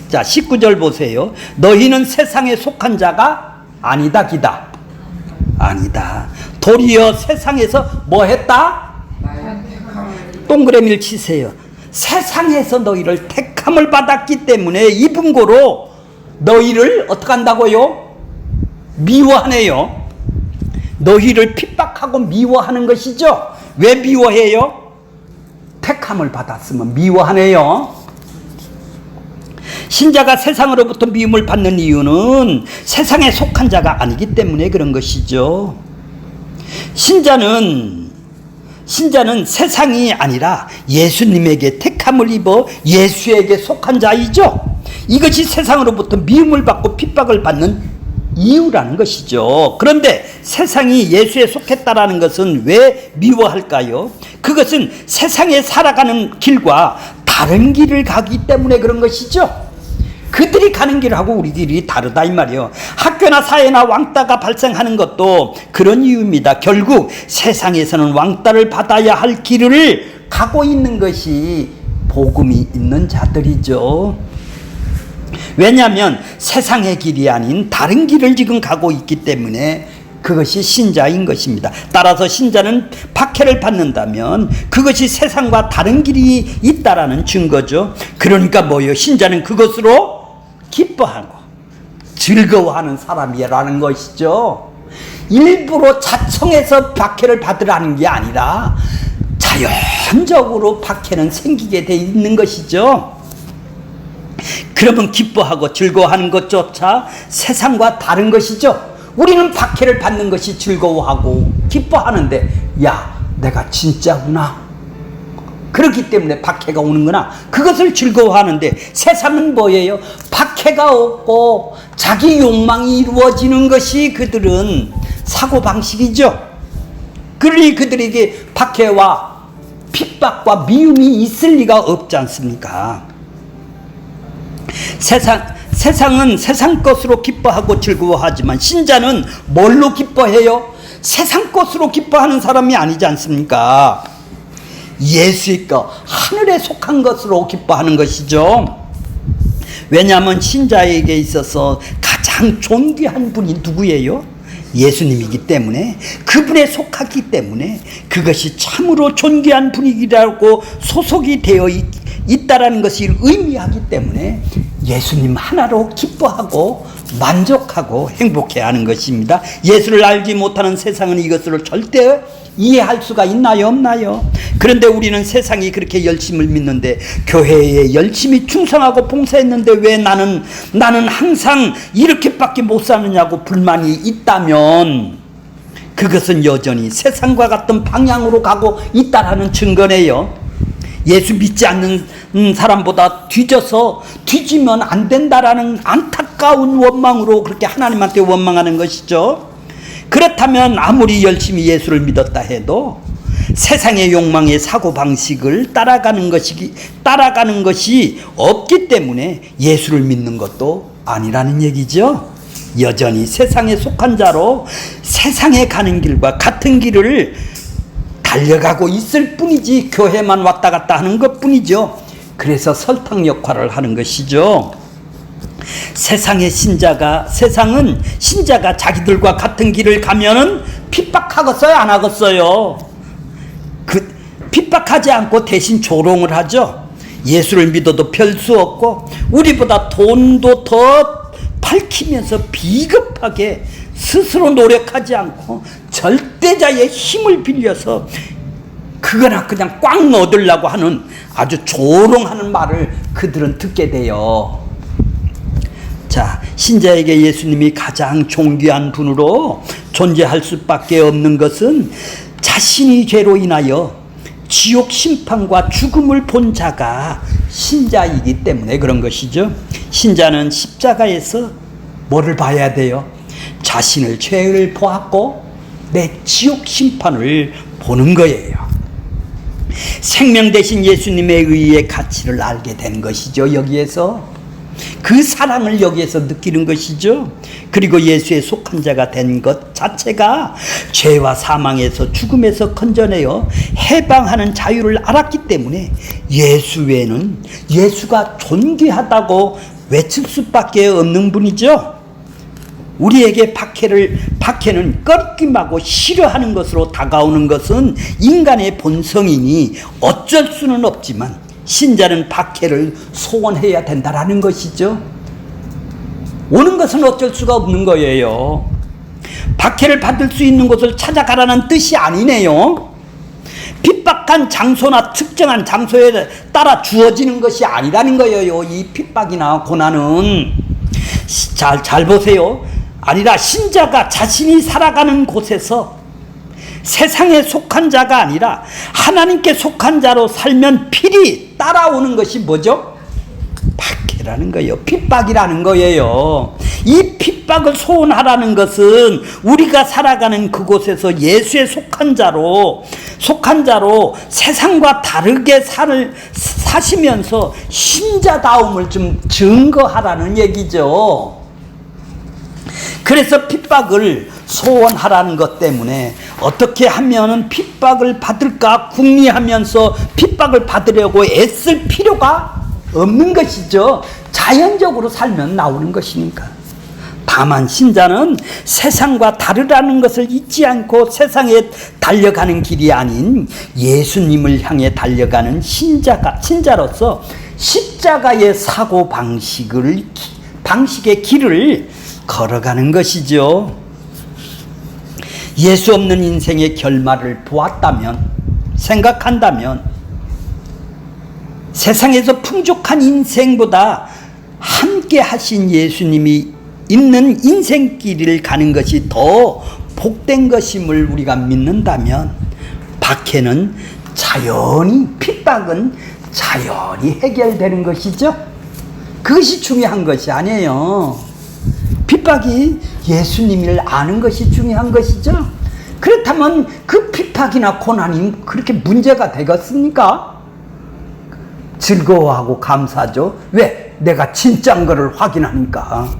자, 19절 보세요. 너희는 세상에 속한 자가 아니다 기다. 아니다. 도리어 세상에서 뭐 했다? 동그라미를 치세요. 세상에서 너희를 택함을 받았기 때문에 입은 고로 너희를 어떻게 한다고요? 미워하네요. 너희를 핍박하고 미워하는 것이죠. 왜 미워해요? 택함을 받았으면 미워하네요. 신자가 세상으로부터 미움을 받는 이유는 세상에 속한 자가 아니기 때문에 그런 것이죠. 신자는 세상이 아니라 예수님에게 택함을 입어 예수에게 속한 자이죠. 이것이 세상으로부터 미움을 받고 핍박을 받는 이유라는 것이죠. 그런데 세상이 예수에 속했다라는 것은 왜 미워할까요? 그것은 세상에 살아가는 길과 다른 길을 가기 때문에 그런 것이죠. 그들이 가는 길하고 우리 길이 다르다 이 말이에요. 학교나 사회나 왕따가 발생하는 것도 그런 이유입니다. 결국 세상에서는 왕따를 받아야 할 길을 가고 있는 것이 복음이 있는 자들이죠. 왜냐하면 세상의 길이 아닌 다른 길을 지금 가고 있기 때문에 그것이 신자인 것입니다. 따라서 신자는 박해를 받는다면 그것이 세상과 다른 길이 있다라는 증거죠. 그러니까 뭐예요? 신자는 그것으로 기뻐하고 즐거워하는 사람이라는 것이죠. 일부러 자청해서 박해를 받으라는 게 아니라 자연적으로 박해는 생기게 돼 있는 것이죠. 그러면 기뻐하고 즐거워하는 것조차 세상과 다른 것이죠. 우리는 박해를 받는 것이 즐거워하고 기뻐하는데, 야, 내가 진짜구나, 그렇기 때문에 박해가 오는구나, 그것을 즐거워하는데, 세상은 뭐예요? 박해가 없고 자기 욕망이 이루어지는 것이 그들은 사고방식이죠. 그러니 그들에게 박해와 핍박과 미움이 있을 리가 없지 않습니까? 세상은 세상 것으로 기뻐하고 즐거워하지만 신자는 뭘로 기뻐해요? 세상 것으로 기뻐하는 사람이 아니지 않습니까? 예수의 것, 하늘에 속한 것으로 기뻐하는 것이죠. 왜냐하면 신자에게 있어서 가장 존귀한 분이 누구예요? 예수님이기 때문에, 그분에 속하기 때문에 그것이 참으로 존귀한 분이라고 소속이 되어 있다라는 것을 의미하기 때문에 예수님 하나로 기뻐하고 만족하고 행복해하는 것입니다. 예수를 알지 못하는 세상은 이것을 절대 이해할 수가 있나요? 없나요? 그런데 우리는 세상이 그렇게 열심을 믿는데, 교회에 열심히 충성하고 봉사했는데 왜 나는 항상 이렇게밖에 못 사느냐고 불만이 있다면, 그것은 여전히 세상과 같은 방향으로 가고 있다라는 증거네요. 예수 믿지 않는 사람보다 뒤지면 안 된다라는 안타까운 원망으로 그렇게 하나님한테 원망하는 것이죠. 그렇다면 아무리 열심히 예수를 믿었다 해도 세상의 욕망의 사고방식을 따라가는 것이 없기 때문에 예수를 믿는 것도 아니라는 얘기죠. 여전히 세상에 속한 자로 세상에 가는 길과 같은 길을 달려가고 있을 뿐이지, 교회만 왔다 갔다 하는 것 뿐이죠. 그래서 설탕 역할을 하는 것이죠. 세상은 신자가 자기들과 같은 길을 가면은 핍박하겠어요? 안 하겠어요? 핍박하지 않고 대신 조롱을 하죠. 예수를 믿어도 별 수 없고 우리보다 돈도 더 밝히면서 비겁하게 스스로 노력하지 않고 절대자의 힘을 빌려서 그거나 그냥 꽉 얻으려고 하는 아주 조롱하는 말을 그들은 듣게 돼요. 자, 신자에게 예수님이 가장 존귀한 분으로 존재할 수밖에 없는 것은 자신이 죄로 인하여 지옥 심판과 죽음을 본 자가 신자이기 때문에 그런 것이죠. 신자는 십자가에서 뭐를 봐야 돼요? 자신의 죄를 보았고 내 지옥 심판을 보는 거예요. 생명 대신 예수님의 의의 가치를 알게 된 것이죠. 여기에서 그 사랑을 여기에서 느끼는 것이죠. 그리고 예수에 속한 자가 된 것 자체가 죄와 사망에서 죽음에서 건져내어 해방하는 자유를 알았기 때문에 예수 외에는 예수가 존귀하다고 외칠 수밖에 없는 분이죠. 우리에게 박해는 꺾임하고 싫어하는 것으로 다가오는 것은 인간의 본성이니 어쩔 수는 없지만 신자는 박해를 소원해야 된다라는 것이죠. 오는 것은 어쩔 수가 없는 거예요. 박해를 받을 수 있는 곳을 찾아가라는 뜻이 아니네요. 핍박한 장소나 특정한 장소에 따라 주어지는 것이 아니라는 거예요. 이 핍박이나 고난은 잘 보세요. 아니라 신자가 자신이 살아가는 곳에서 세상에 속한 자가 아니라 하나님께 속한 자로 살면 필히 따라오는 것이 뭐죠? 박해라는 거예요. 핍박이라는 거예요. 이 핍박을 소원하라는 것은 우리가 살아가는 그곳에서 예수에 속한 자로 세상과 다르게 사시면서 신자다움을 좀 증거하라는 얘기죠. 그래서 핍박을 소원하라는 것 때문에 어떻게 하면은 핍박을 받을까 궁리하면서 핍박을 받으려고 애쓸 필요가 없는 것이죠. 자연적으로 살면 나오는 것이니까. 다만 신자는 세상과 다르다는 것을 잊지 않고 세상에 달려가는 길이 아닌 예수님을 향해 달려가는 신자로서 십자가의 사고 방식의 길을 걸어가는 것이죠. 예수 없는 인생의 결말을 생각한다면 세상에서 풍족한 인생보다 함께 하신 예수님이 있는 인생길을 가는 것이 더 복된 것임을 우리가 믿는다면 박해는 자연히, 핍박은 자연히 해결되는 것이죠. 그것이 중요한 것이 아니에요. 핍박이 예수님을 아는 것이 중요한 것이죠. 그렇다면 그 핍박이나 고난이 그렇게 문제가 되겠습니까? 즐거워하고 감사하죠. 왜? 내가 진짜인 것을 확인하니까.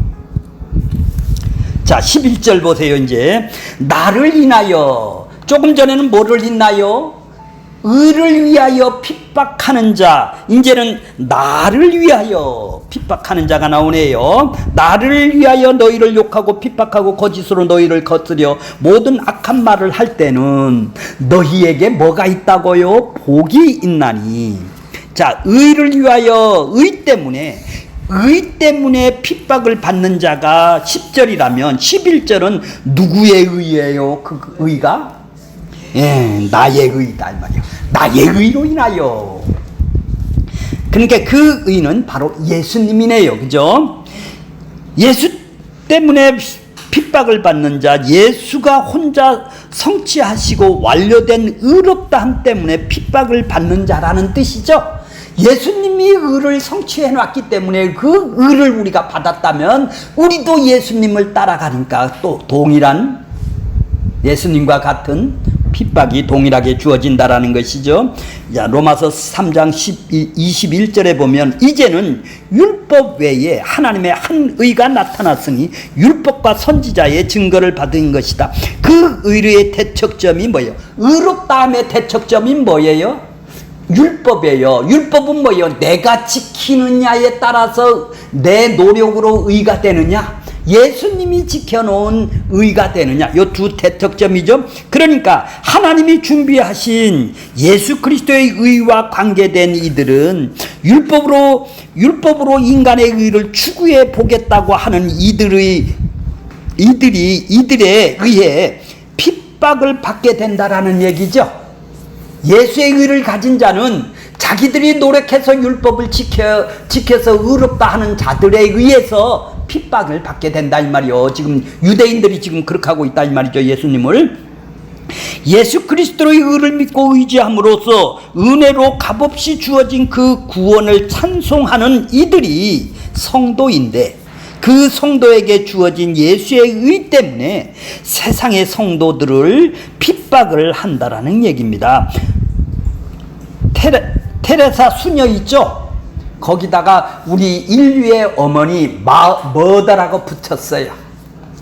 자, 11절 보세요. 이제 나를 인하여, 조금 전에는 뭐를 인하여? 의를 위하여 핍박하는 자. 이제는 나를 위하여 핍박하는 자가 나오네요. 나를 위하여 너희를 욕하고 핍박하고 거짓으로 너희를 거스려 모든 악한 말을 할 때는 너희에게 뭐가 있다고요? 복이 있나니. 자, 의를 위하여, 의 때문에 핍박을 받는 자가 10절이라면 11절은 누구의 의예요? 그 의가? 예, 나의 의다 이 말이에요. 나의 의로 인하여. 그러니까 그 의는 바로 예수님이네요. 그죠? 예수 때문에 핍박을 받는 자, 예수가 혼자 성취하시고 완료된 의롭다함 때문에 핍박을 받는 자라는 뜻이죠. 예수님이 의를 성취해 놨기 때문에 그 의를 우리가 받았다면 우리도 예수님을 따라가니까 또 동일한, 예수님과 같은 핍박이 동일하게 주어진다라는 것이죠. 자, 로마서 3장 21절에 보면 이제는 율법 외에 하나님의 한 의가 나타났으니 율법과 선지자의 증거를 받은 것이다. 그 의의 대척점이 뭐예요? 의롭다함의 대척점이 뭐예요? 율법이에요. 율법은 뭐예요? 내가 지키느냐에 따라서 내 노력으로 의가 되느냐, 예수님이 지켜놓은 의가 되느냐, 이 두 대척점이죠. 그러니까 하나님이 준비하신 예수 그리스도의 의와 관계된 이들은 율법으로 인간의 의를 추구해 보겠다고 하는 이들에 의해 핍박을 받게 된다라는 얘기죠. 예수의 의를 가진 자는 자기들이 노력해서 율법을 지켜서 의롭다 하는 자들에 의해서 핍박을 받게 된다 이 말이요. 지금 유대인들이 지금 그렇게 하고 있다 이 말이죠. 예수님을. 예수 그리스도의 의를 믿고 의지함으로써 은혜로 값없이 주어진 그 구원을 찬송하는 이들이 성도인데, 그 성도에게 주어진 예수의 의 때문에 세상의 성도들을 핍박을 한다라는 얘기입니다. 테레사 수녀 있죠? 거기다가 우리 인류의 어머니 머더라고 붙였어요.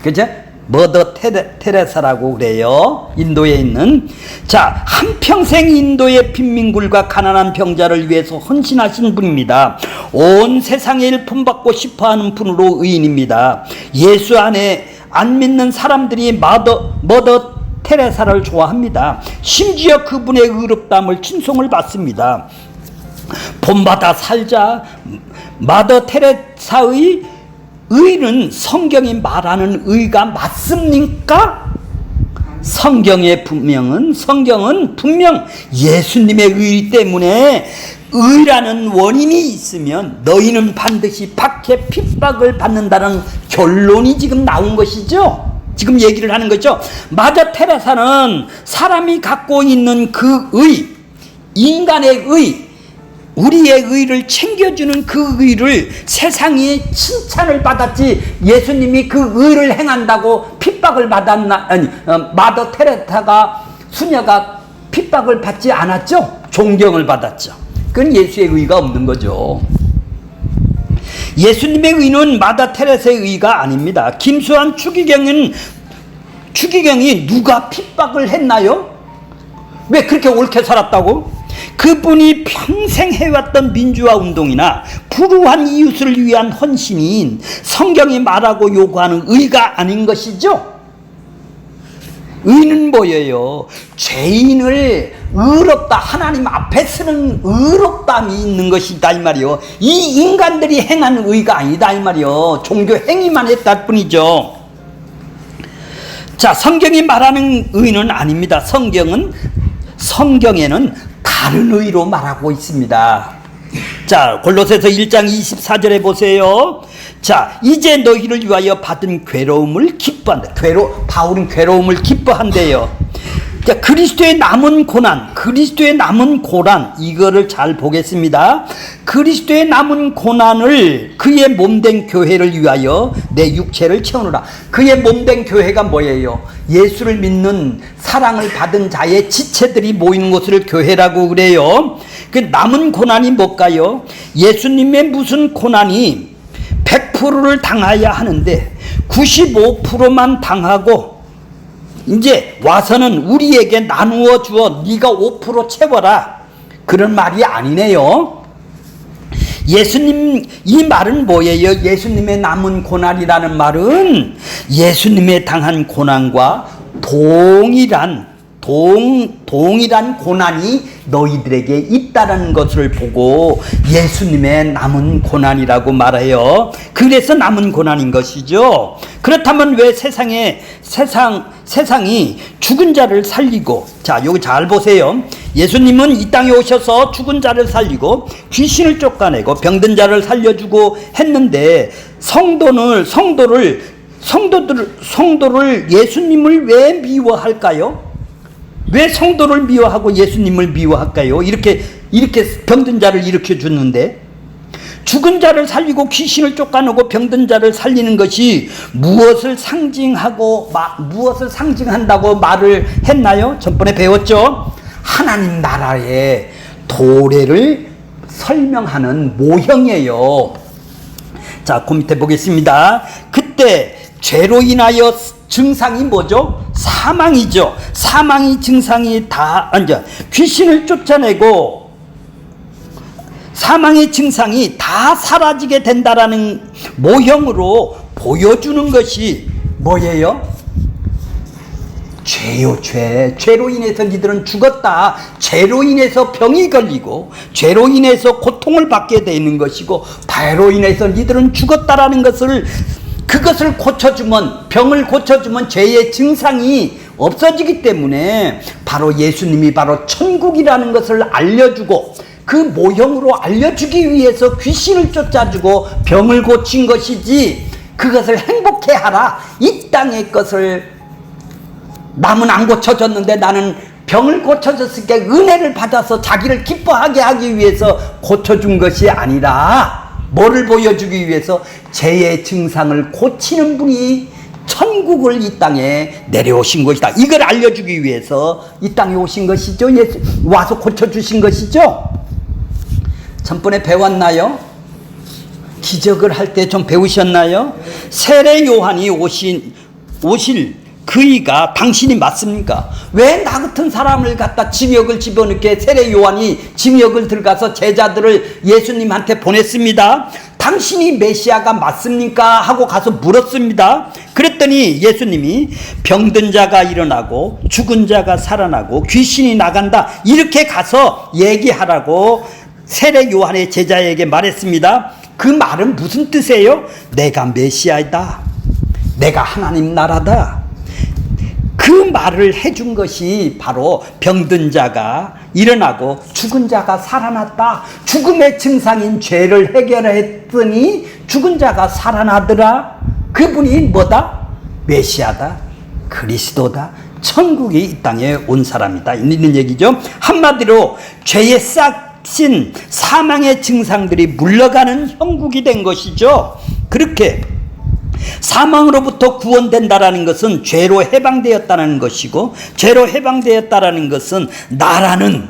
그죠? 머더 테레사라고 그래요. 인도에 있는. 자, 한평생 인도의 빈민굴과 가난한 병자를 위해서 헌신하신 분입니다. 온 세상에 일품 받고 싶어하는 분으로 의인입니다. 예수 안에 안 믿는 사람들이 머더 테레사를 좋아합니다. 심지어 그분의 의롭다함을 칭송을 받습니다. 본받아 살자. 마더 테레사의 의는 성경이 말하는 의가 맞습니까? 성경은 분명 예수님의 의 때문에 의라는 원인이 있으면 너희는 반드시 박해 핍박을 받는다는 결론이 지금 나온 것이죠. 지금 얘기를 하는 거죠. 마더 테레사는 사람이 갖고 있는 그 의, 인간의 의, 우리의 의를 챙겨주는 그 의를 세상이 칭찬을 받았지, 예수님이 그 의를 행한다고 핍박을 받았나? 아니, 마더 테레사가, 수녀가 핍박을 받지 않았죠. 존경을 받았죠. 그건 예수의 의가 없는 거죠. 예수님의 의는 마더 테레사의 의가 아닙니다. 김수환 추기경이 누가 핍박을 했나요? 왜 그렇게 옳게 살았다고? 그분이 평생 해왔던 민주화 운동이나 불우한 이웃을 위한 헌신인 성경이 말하고 요구하는 의가 아닌 것이죠. 의는 뭐예요? 죄인을 의롭다, 하나님 앞에 서는 의롭담이 있는 것이다 이 말이요. 이 인간들이 행한 의가 아니다 이 말이요. 종교 행위만 했다 뿐이죠. 자, 성경이 말하는 의는 아닙니다. 성경에는 다른 의로 말하고 있습니다. 자, 골로새서 1장 24절에 보세요. 자, 이제 너희를 위하여 받은 괴로움을 기뻐한다. 바울은 괴로움을 기뻐한대요. 자, 그리스도의 남은 고난, 이거를 잘 보겠습니다. 그리스도의 남은 고난을 그의 몸된 교회를 위하여 내 육체를 채우노라. 그의 몸된 교회가 뭐예요? 예수를 믿는 사랑을 받은 자의 지체들이 모이는 곳을 교회라고 그래요. 그 남은 고난이 뭘까요? 예수님의 무슨 고난이 100%를 당해야 하는데 95%만 당하고 이제 와서는 우리에게 나누어 주어 네가 5% 채워라, 그런 말이 아니네요. 예수님, 이 말은 뭐예요? 예수님의 남은 고난이라는 말은 예수님의 당한 고난과 동일한 고난이 너희들에게 있다는 것을 보고 예수님의 남은 고난이라고 말해요. 그래서 남은 고난인 것이죠. 그렇다면 왜 세상이 죽은 자를 살리고, 자, 여기 잘 보세요. 예수님은 이 땅에 오셔서 죽은 자를 살리고 귀신을 쫓아내고 병든 자를 살려주고 했는데 성도를 예수님을 왜 미워할까요? 왜 성도를 미워하고 예수님을 미워할까요? 이렇게 병든 자를 일으켜 줬는데, 죽은 자를 살리고 귀신을 쫓아내고 병든 자를 살리는 것이 무엇을 상징한다고 말을 했나요? 전번에 배웠죠? 하나님 나라의 도래를 설명하는 모형이에요. 자, 그 밑에 보겠습니다. 그때 죄로 인하여 증상이 뭐죠? 사망이죠. 사망이 증상이 귀신을 쫓아내고 사망의 증상이 다 사라지게 된다라는 모형으로 보여주는 것이 뭐예요? 죄요, 죄. 죄로 인해서 니들은 죽었다. 죄로 인해서 병이 걸리고 죄로 인해서 고통을 받게 되는 것이고 죄로 인해서 니들은 죽었다라는 것을, 그것을 고쳐주면, 병을 고쳐주면 죄의 증상이 없어지기 때문에 바로 예수님이 바로 천국이라는 것을 알려주고 그 모형으로 알려주기 위해서 귀신을 쫓아주고 병을 고친 것이지, 그것을 행복해 하라, 이 땅의 것을 남은 안 고쳐졌는데 나는 병을 고쳐줬으니까 은혜를 받아서 자기를 기뻐하게 하기 위해서 고쳐준 것이 아니라 뭐를 보여주기 위해서 죄의 증상을 고치는 분이 천국을 이 땅에 내려오신 것이다, 이걸 알려주기 위해서 이 땅에 오신 것이죠. 예수 와서 고쳐주신 것이죠. 전번에 배웠나요? 기적을 할 때 좀 배우셨나요? 세례 요한이 오실 그이가 당신이 맞습니까? 왜 나 같은 사람을 갖다 징역을 집어넣게 세례 요한이 징역을 들어가서 제자들을 예수님한테 보냈습니다. 당신이 메시아가 맞습니까? 하고 가서 물었습니다. 그랬더니 예수님이 병든 자가 일어나고 죽은 자가 살아나고 귀신이 나간다, 이렇게 가서 얘기하라고 세례 요한의 제자에게 말했습니다. 그 말은 무슨 뜻이에요? 내가 메시아이다, 내가 하나님 나라다, 그 말을 해준 것이 바로 병든 자가 일어나고 죽은 자가 살아났다, 죽음의 증상인 죄를 해결했더니 죽은 자가 살아나더라. 그분이 뭐다? 메시아다, 그리스도다, 천국이 이 땅에 온 사람이다, 이런 얘기죠. 한마디로 죄의 싹신 사망의 증상들이 물러가는 형국이 된 것이죠. 그렇게 사망으로부터 구원된다라는 것은 죄로 해방되었다는 것이고, 죄로 해방되었다라는 것은 나라는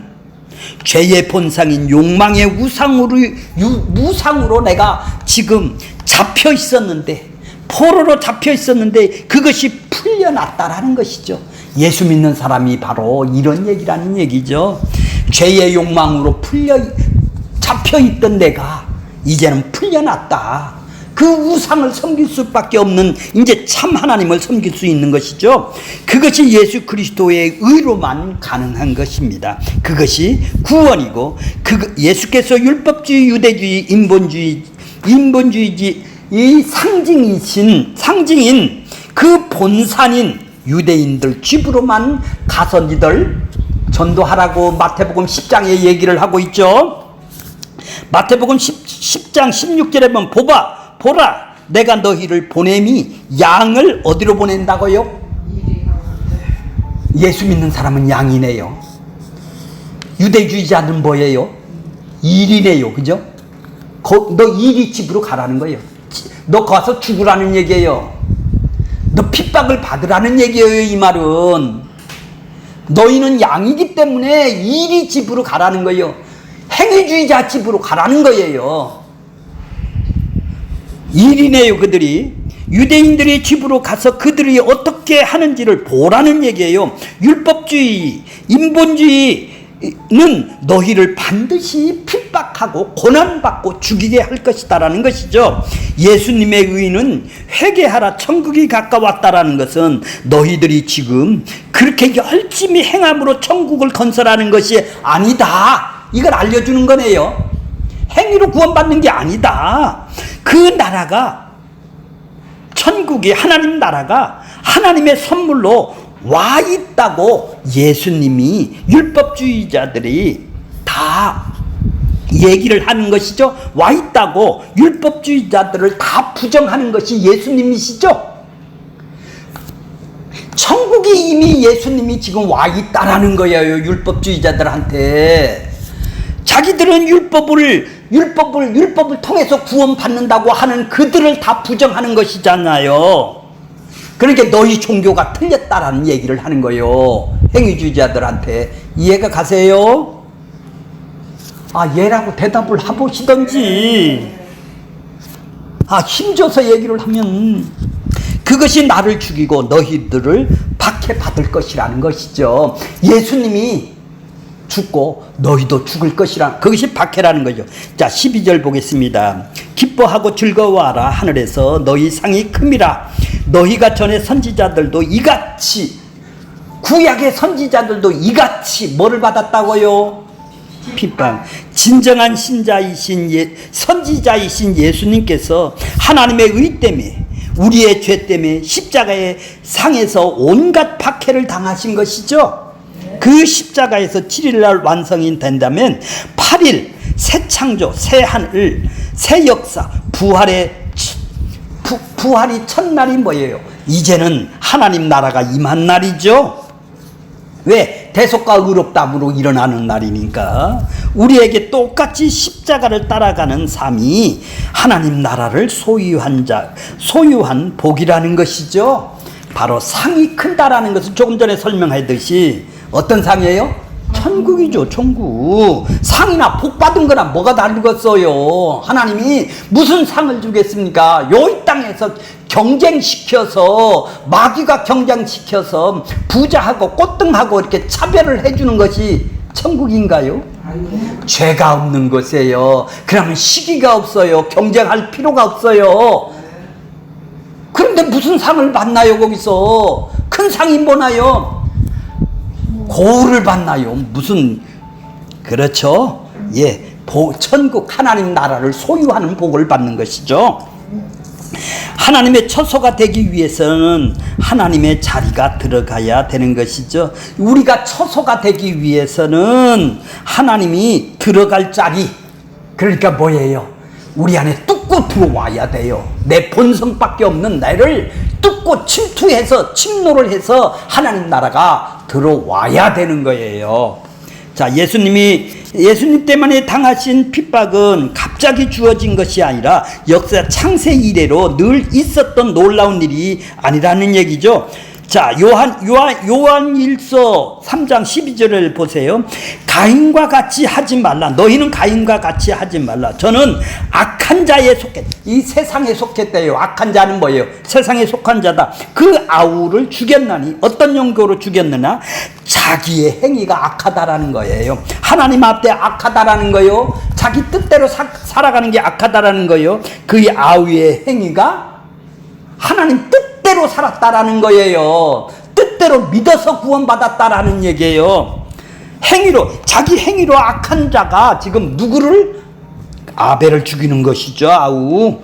죄의 본상인 욕망의 무상으로 내가 지금 잡혀 있었는데, 포로로 잡혀 있었는데 그것이 풀려났다라는 것이죠. 예수 믿는 사람이 바로 이런 얘기라는 얘기죠. 죄의 욕망으로 잡혀 있던 내가 이제는 풀려났다. 그 우상을 섬길 수밖에 없는 이제 참 하나님을 섬길 수 있는 것이죠. 그것이 예수 그리스도의 의로만 가능한 것입니다. 그것이 구원이고, 예수께서 율법주의, 유대주의, 인본주의 이 상징인 그 본산인 유대인들 집으로만 가서 니들 전도하라고 마태복음 10장에 얘기를 하고 있죠. 마태복음 10장 16절에 보면 보라 내가 너희를 보냄이 양을 어디로 보낸다고요? 예수 믿는 사람은 양이네요. 유대주의자는 뭐예요? 일이네요. 그죠? 너 일이 집으로 가라는 거예요. 너 가서 죽으라는 얘기예요. 너 핍박을 받으라는 얘기예요. 이 말은 너희는 양이기 때문에 일이 집으로 가라는 거예요. 행위주의자 집으로 가라는 거예요. 일이네요. 그들이 유대인들의 집으로 가서 그들이 어떻게 하는지를 보라는 얘기예요. 율법주의, 인본주의는 너희를 반드시 핍박하고 고난받고 죽이게 할 것이다라는 것이죠. 예수님의 의는 회개하라 천국이 가까웠다라는 것은 너희들이 지금 그렇게 열심히 행함으로 천국을 건설하는 것이 아니다. 이걸 알려주는 거네요. 행위로 구원받는 게 아니다. 그 나라가, 천국이, 하나님 나라가 하나님의 선물로 와 있다고 예수님이 율법주의자들이 다 얘기를 하는 것이죠. 와 있다고 율법주의자들을 다 부정하는 것이 예수님이시죠. 천국이 이미 예수님이 지금 와 있다라는 거예요. 율법주의자들한테. 자기들은 율법을 통해서 구원받는다고 하는 그들을 다 부정하는 것이잖아요. 그러니까 너희 종교가 틀렸다라는 얘기를 하는 거예요. 행위주의자들한테. 이해가 가세요? 얘라고 대답을 해보시던지. 힘줘서 얘기를 하면 그것이 나를 죽이고 너희들을 박해받을 것이라는 것이죠. 예수님이 죽고 너희도 죽을 것이라, 그것이 박해라는 거죠. 자, 12절 보겠습니다. 기뻐하고 즐거워하라. 하늘에서 너희 상이 큼이라. 너희가 전에 선지자들도 이같이, 구약의 선지자들도 이같이 뭐를 받았다고요? 핍박. 진정한 신자이신 선지자이신 예수님께서 하나님의 의 때문에, 우리의 죄 때문에 십자가의 상에서 온갖 박해를 당하신 것이죠. 그 십자가에서 7일날 완성이 된다면 8일 새 창조, 새 하늘, 새 역사, 부활이 첫날이 뭐예요? 이제는 하나님 나라가 임한 날이죠. 왜? 대속과 의롭다함으로 일어나는 날이니까. 우리에게 똑같이 십자가를 따라가는 삶이 하나님 나라를 소유한 복이라는 것이죠. 바로 상이 큰다라는 것을 조금 전에 설명했듯이 어떤 상이에요? 천국이죠. 천국. 상이나 복 받은 거나 뭐가 다르겠어요. 하나님이 무슨 상을 주겠습니까? 이 땅에서 경쟁시켜서, 마귀가 경쟁시켜서 부자하고 꼴등하고 이렇게 차별을 해주는 것이 천국인가요? 죄가 없는 곳이에요. 그러면 시기가 없어요. 경쟁할 필요가 없어요. 그런데 무슨 상을 받나요? 거기서 큰 상이 뭐나요? 고를 받나요? 무슨, 그렇죠? 예, 천국 하나님 나라를 소유하는 복을 받는 것이죠. 하나님의 처소가 되기 위해서는 하나님의 자리가 들어가야 되는 것이죠. 우리가 처소가 되기 위해서는 하나님이 들어갈 자리, 그러니까 뭐예요? 우리 안에 뚫고 들어와야 돼요. 내 본성밖에 없는 나를 뚫고 침노를 해서 하나님 나라가 들어와야 되는 거예요. 자, 예수님 때문에 당하신 핍박은 갑자기 주어진 것이 아니라 역사 창세 이래로 늘 있었던 놀라운 일이 아니라는 얘기죠. 자, 요한일서 3장 12절을 보세요. 가인과 같이 하지 말라. 너희는 가인과 같이 하지 말라. 저는 악한 자에 속했다. 이 세상에 속했대요. 악한 자는 뭐예요? 세상에 속한 자다. 그 아우를 죽였나니 어떤 용도로 죽였느냐? 자기의 행위가 악하다라는 거예요. 하나님 앞에 악하다라는 거예요. 자기 뜻대로 살아가는 게 악하다라는 거예요. 그 아우의 행위가 하나님 뜻대로 살았다라는 거예요. 뜻대로 믿어서 구원받았다라는 얘기예요. 자기 행위로 악한 자가 지금 누구를? 아벨을 죽이는 것이죠. 아우.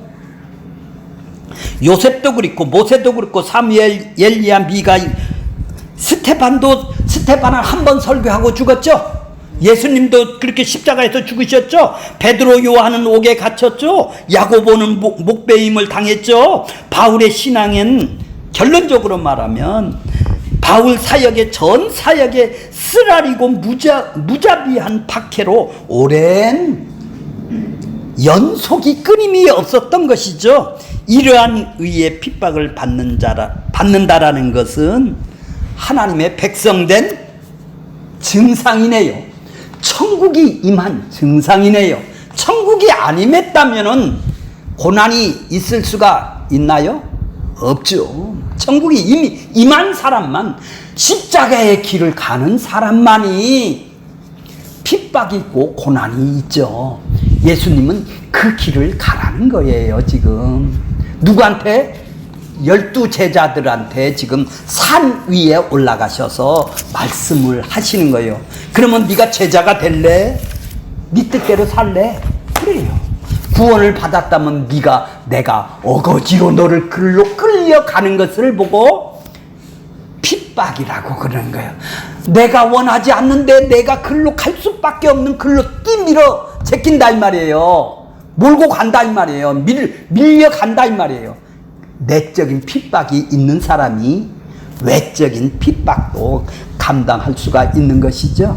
요셉도 그렇고 모세도 그렇고 사무엘, 엘리야, 미가, 스테반을 한 번 설교하고 죽었죠. 예수님도 그렇게 십자가에서 죽으셨죠. 베드로 요한은 옥에 갇혔죠. 야고보는 목베임을 당했죠. 바울의 신앙은 결론적으로 말하면 바울 사역의 전 사역의 쓰라리고 무자비한 박해로 오랜 연속이 끊임이 없었던 것이죠. 이러한 의의 핍박을 받는다라는 것은 하나님의 백성된 증상이네요. 천국이 임한 증상이네요. 천국이 안 임했다면은 고난이 있을 수가 있나요? 없죠. 천국이 이미 임한 사람만, 십자가의 길을 가는 사람만이 핍박이 있고 고난이 있죠. 예수님은 그 길을 가라는 거예요. 지금 누구한테? 12 제자들한테 지금 산 위에 올라가셔서 말씀을 하시는 거예요. 그러면 네가 제자가 될래? 네 뜻대로 살래? 그래요. 구원을 받았다면 내가 어거지로 너를 글로 끌려가는 것을 보고 핍박이라고 그러는 거예요. 내가 원하지 않는데 내가 글로 갈 수밖에 없는 글로 뛰밀어 제낀다 이 말이에요. 몰고 간다 이 말이에요. 밀려간다 이 말이에요. 내적인 핍박이 있는 사람이 외적인 핍박도 감당할 수가 있는 것이죠.